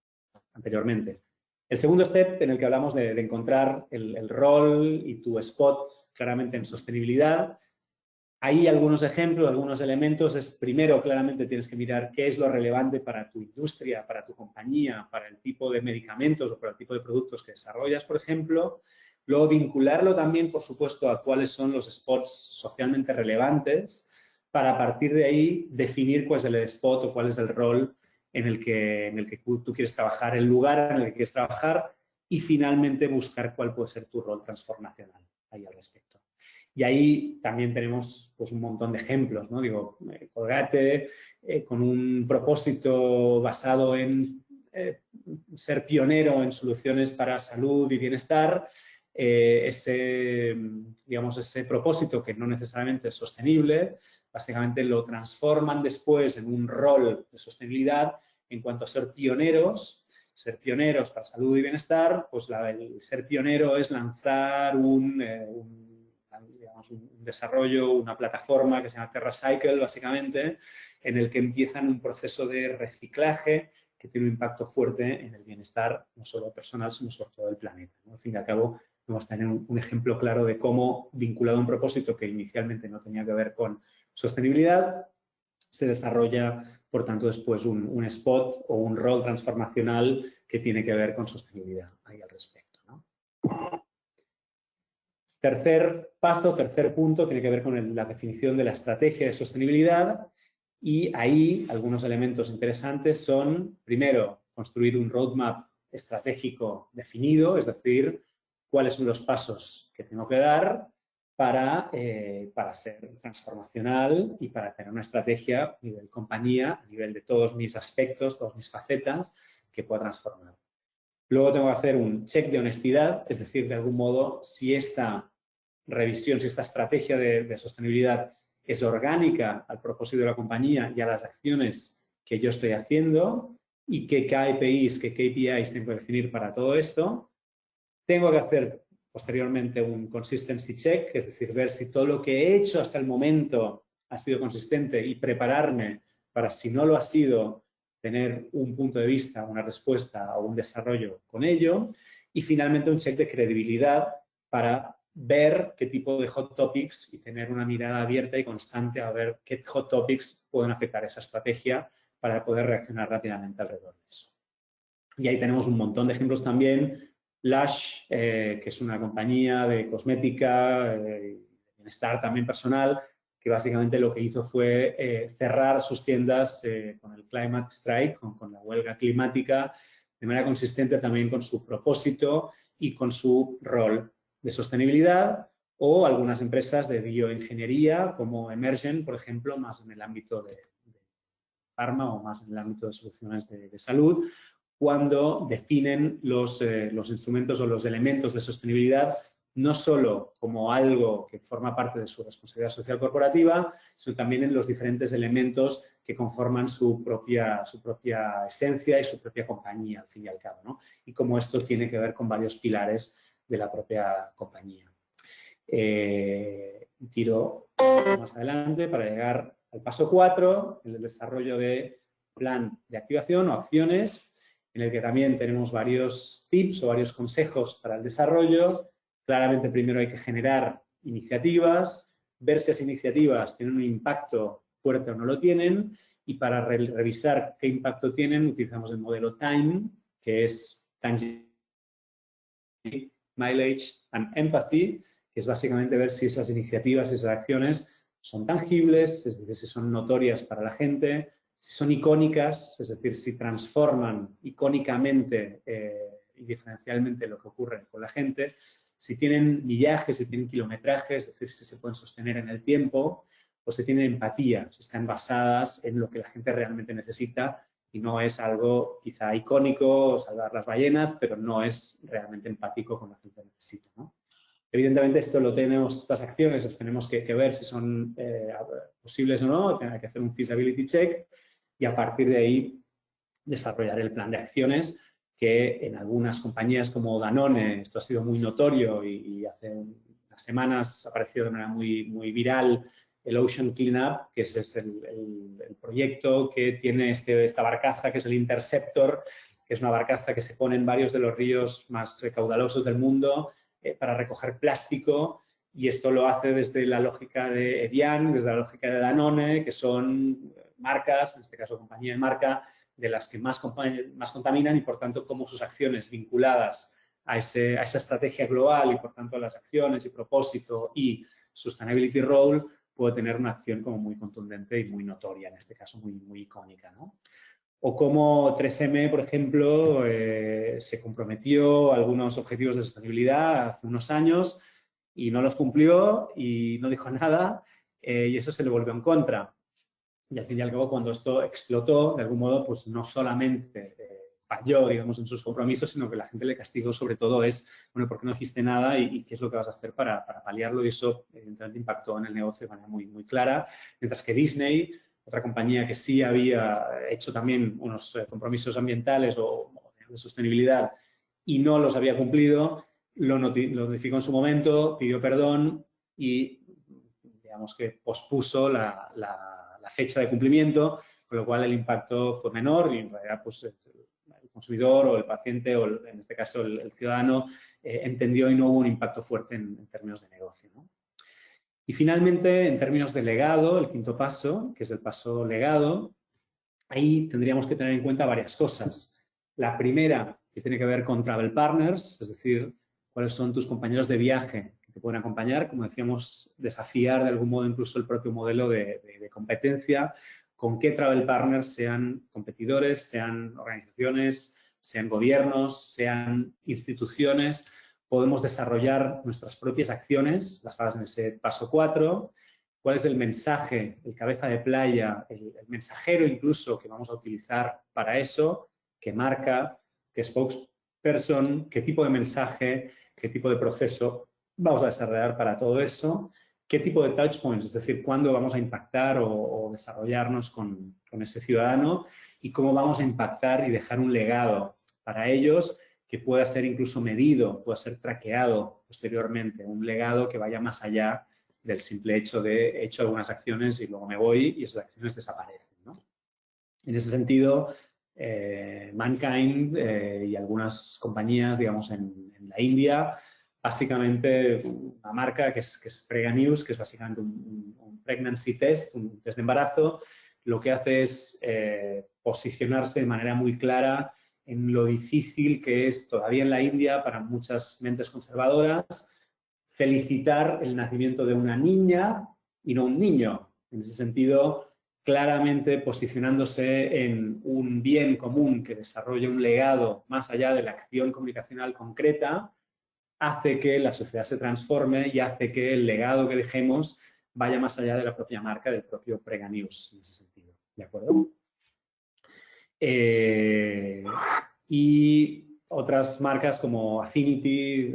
anteriormente. El segundo step en el que hablamos de encontrar el rol y tu spot claramente en sostenibilidad. Hay algunos ejemplos, algunos elementos. Primero, claramente tienes que mirar qué es lo relevante para tu industria, para tu compañía, para el tipo de medicamentos o para el tipo de productos que desarrollas, por ejemplo. Luego, vincularlo también, por supuesto, a cuáles son los spots socialmente relevantes para a partir de ahí definir cuál es el spot o cuál es el rol en el que tú quieres trabajar, el lugar en el que quieres trabajar y finalmente buscar cuál puede ser tu rol transformacional ahí al respecto. Y ahí también tenemos pues, un montón de ejemplos, ¿no? Digo, Colgate, con un propósito basado en ser pionero en soluciones para salud y bienestar, ese propósito que no necesariamente es sostenible, básicamente lo transforman después en un rol de sostenibilidad en cuanto a ser pioneros para salud y bienestar. Pues el ser pionero es lanzar un desarrollo, una plataforma que se llama TerraCycle, básicamente, en el que empiezan un proceso de reciclaje que tiene un impacto fuerte en el bienestar, no solo personal, sino sobre todo del planeta, ¿no? Al fin y al cabo, vamos a tener un ejemplo claro de cómo, vinculado a un propósito que inicialmente no tenía que ver con sostenibilidad, se desarrolla, por tanto, después un spot o un rol transformacional que tiene que ver con sostenibilidad ahí al respecto, ¿no? Tercer paso, tercer punto, tiene que ver con la definición de la estrategia de sostenibilidad y ahí algunos elementos interesantes son, primero, construir un roadmap estratégico definido, es decir, cuáles son los pasos que tengo que dar para ser transformacional y para tener una estrategia a nivel compañía, a nivel de todos mis aspectos, todas mis facetas, que pueda transformar. Luego tengo que hacer un check de honestidad, es decir, de algún modo, si esta revisión, si esta estrategia de sostenibilidad es orgánica al propósito de la compañía y a las acciones que yo estoy haciendo y qué KPIs, qué KPIs tengo que definir para todo esto. Tengo que hacer posteriormente un consistency check, es decir, ver si todo lo que he hecho hasta el momento ha sido consistente y prepararme para, si no lo ha sido, tener un punto de vista, una respuesta o un desarrollo con ello. Y finalmente un check de credibilidad para ver qué tipo de hot topics y tener una mirada abierta y constante a ver qué hot topics pueden afectar esa estrategia para poder reaccionar rápidamente alrededor de eso. Y ahí tenemos un montón de ejemplos también. Lush, que es una compañía de cosmética, de bienestar también personal, que básicamente lo que hizo fue cerrar sus tiendas con el Climate Strike, con la huelga climática, de manera consistente también con su propósito y con su rol de sostenibilidad, o algunas empresas de bioingeniería como Emergen, por ejemplo, más en el ámbito de farma o más en el ámbito de soluciones de salud, cuando definen los instrumentos o los elementos de sostenibilidad no solo como algo que forma parte de su responsabilidad social corporativa, sino también en los diferentes elementos que conforman su propia esencia y su propia compañía, al fin y al cabo, ¿no? Y cómo esto tiene que ver con varios pilares de la propia compañía. Tiro más adelante para llegar al paso 4, en el desarrollo de plan de activación o acciones, en el que también tenemos varios tips o varios consejos para el desarrollo. Claramente, primero hay que generar iniciativas, ver si esas iniciativas tienen un impacto fuerte o no lo tienen, y para revisar qué impacto tienen, utilizamos el modelo TIME, que es Tangibility, Mileage and Empathy, que es básicamente ver si esas iniciativas, esas acciones son tangibles, es decir, si son notorias para la gente, si son icónicas, es decir, si transforman icónicamente y diferencialmente lo que ocurre con la gente, si tienen millaje, si tienen kilometraje, es decir, si se pueden sostener en el tiempo, o si tienen empatía, si están basadas en lo que la gente realmente necesita y no es algo quizá icónico, salvar las ballenas, pero no es realmente empático con lo que la gente necesita, ¿no? Evidentemente esto lo tenemos, estas acciones las tenemos que ver si son posibles o no, hay que hacer un feasibility check y a partir de ahí desarrollar el plan de acciones, que en algunas compañías como Danone esto ha sido muy notorio y hace unas semanas ha aparecido de manera muy viral el Ocean Cleanup, que es el proyecto que tiene esta barcaza, que es el Interceptor, que es una barcaza que se pone en varios de los ríos más caudalosos del mundo para recoger plástico, y esto lo hace desde la lógica de Evian, desde la lógica de Danone, que son marcas, en este caso compañía de marca, de las que más contaminan y, por tanto, cómo sus acciones vinculadas a esa estrategia global y, por tanto, las acciones y propósito y sustainability role puede tener una acción como muy contundente y muy notoria, en este caso muy icónica, ¿no? O como 3M, por ejemplo, se comprometió a algunos objetivos de sostenibilidad hace unos años y no los cumplió y no dijo nada, y eso se le volvió en contra. Y al fin y al cabo, cuando esto explotó, de algún modo, pues no solamente falló, digamos, en sus compromisos, sino que la gente le castigó, sobre todo, bueno, ¿por qué no dijiste nada y qué es lo que vas a hacer para paliarlo? Y eso, evidentemente, impactó en el negocio de manera muy clara. Mientras que Disney, otra compañía que sí había hecho también unos compromisos ambientales o de sostenibilidad y no los había cumplido, lo notificó en su momento, pidió perdón y, digamos, que pospuso la fecha de cumplimiento, con lo cual el impacto fue menor y en realidad pues, el consumidor o el paciente o en este caso el ciudadano entendió y no hubo un impacto fuerte en términos de negocio, ¿no? Y finalmente, en términos de legado, el quinto paso, que es el paso legado, ahí tendríamos que tener en cuenta varias cosas. La primera, que tiene que ver con travel partners, es decir, cuáles son tus compañeros de viaje que te pueden acompañar, como decíamos, desafiar de algún modo incluso el propio modelo de competencia, con qué travel partners, sean competidores, sean organizaciones, sean gobiernos, sean instituciones, podemos desarrollar nuestras propias acciones basadas en ese paso 4, cuál es el mensaje, el cabeza de playa, el mensajero incluso que vamos a utilizar para eso, qué marca, qué spokesperson, qué tipo de mensaje, qué tipo de proceso vamos a desarrollar para todo eso, qué tipo de touch points, es decir, cuándo vamos a impactar o desarrollarnos con ese ciudadano y cómo vamos a impactar y dejar un legado para ellos que pueda ser incluso medido, pueda ser traqueado posteriormente, un legado que vaya más allá del simple hecho de he hecho algunas acciones y luego me voy y esas acciones desaparecen, ¿no? En ese sentido, Mankind y algunas compañías, digamos, en la India, básicamente una marca que es Prega News, que es básicamente un pregnancy test, un test de embarazo, lo que hace es posicionarse de manera muy clara en lo difícil que es todavía en la India para muchas mentes conservadoras felicitar el nacimiento de una niña y no un niño. En ese sentido, claramente posicionándose en un bien común que desarrolle un legado más allá de la acción comunicacional concreta, hace que la sociedad se transforme y hace que el legado que dejemos vaya más allá de la propia marca, del propio Prega News, en ese sentido. ¿De acuerdo? Y otras marcas como Affinity,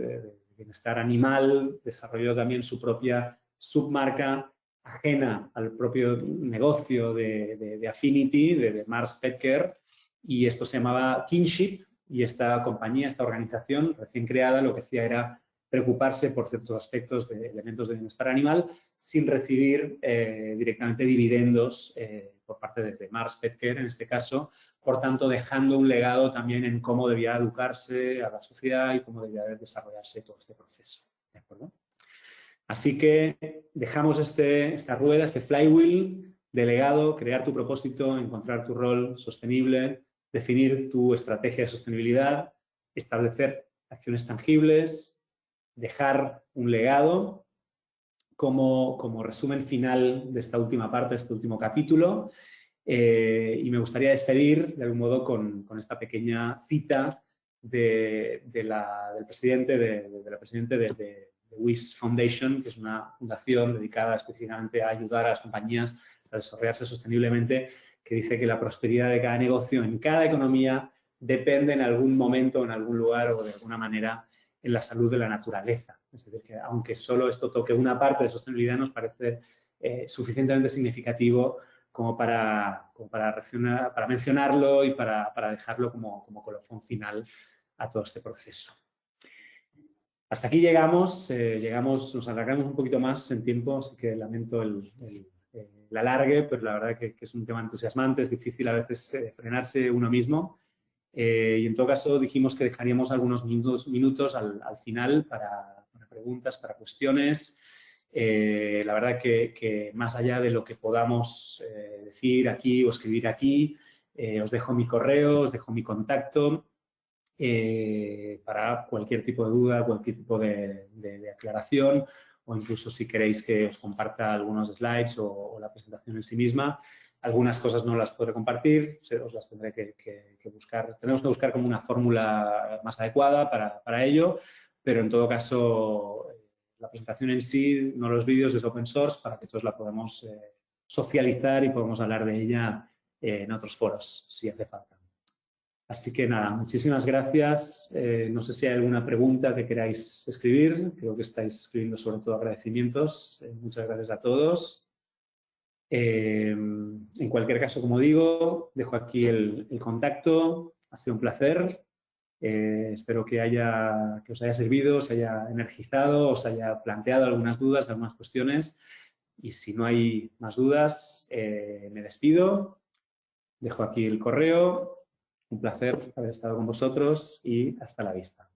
Bienestar Animal, desarrolló también su propia submarca ajena al propio negocio de Affinity, de Mars Pet Care, y esto se llamaba Kinship, y esta compañía, esta organización recién creada, lo que hacía era preocuparse por ciertos aspectos de elementos de bienestar animal sin recibir directamente dividendos por parte de Mars Pet Care, en este caso, por tanto, dejando un legado también en cómo debía educarse a la sociedad y cómo debía desarrollarse todo este proceso. ¿De acuerdo? Así que dejamos esta rueda, este flywheel de legado, crear tu propósito, encontrar tu rol sostenible, definir tu estrategia de sostenibilidad, establecer acciones tangibles, dejar un legado como resumen final de esta última parte, de este último capítulo. Y me gustaría despedir, de algún modo, con esta pequeña cita del presidente de WIS Foundation, que es una fundación dedicada específicamente a ayudar a las compañías a desarrollarse sosteniblemente, que dice que la prosperidad de cada negocio en cada economía depende en algún momento, en algún lugar o de alguna manera en la salud de la naturaleza. Es decir, que aunque solo esto toque una parte de sostenibilidad, nos parece suficientemente significativo como para mencionarlo y para dejarlo como colofón final a todo este proceso. Hasta aquí llegamos, nos alargamos un poquito más en tiempo, así que lamento el alargue, pero la verdad que es un tema entusiasmante, es difícil a veces frenarse uno mismo. Y en todo caso dijimos que dejaríamos algunos minutos al final para preguntas, para cuestiones. La verdad que más allá de lo que podamos decir aquí o escribir aquí, os dejo mi correo, os dejo mi contacto para cualquier tipo de duda, cualquier tipo de aclaración, o incluso si queréis que os comparta algunos slides o la presentación en sí misma. Algunas cosas no las podré compartir, os las tendré que buscar. Tenemos que buscar como una fórmula más adecuada para ello, pero en todo caso la presentación en sí, no los vídeos, es open source para que todos la podamos socializar y podamos hablar de ella en otros foros, si hace falta. Así que nada, muchísimas gracias. No sé si hay alguna pregunta que queráis escribir. Creo que estáis escribiendo sobre todo agradecimientos. Muchas gracias a todos. En cualquier caso, como digo, dejo aquí el contacto. Ha sido un placer. Espero que os haya servido, os haya energizado, os haya planteado algunas dudas, algunas cuestiones. Y si no hay más dudas, me despido. Dejo aquí el correo. Un placer haber estado con vosotros y hasta la vista.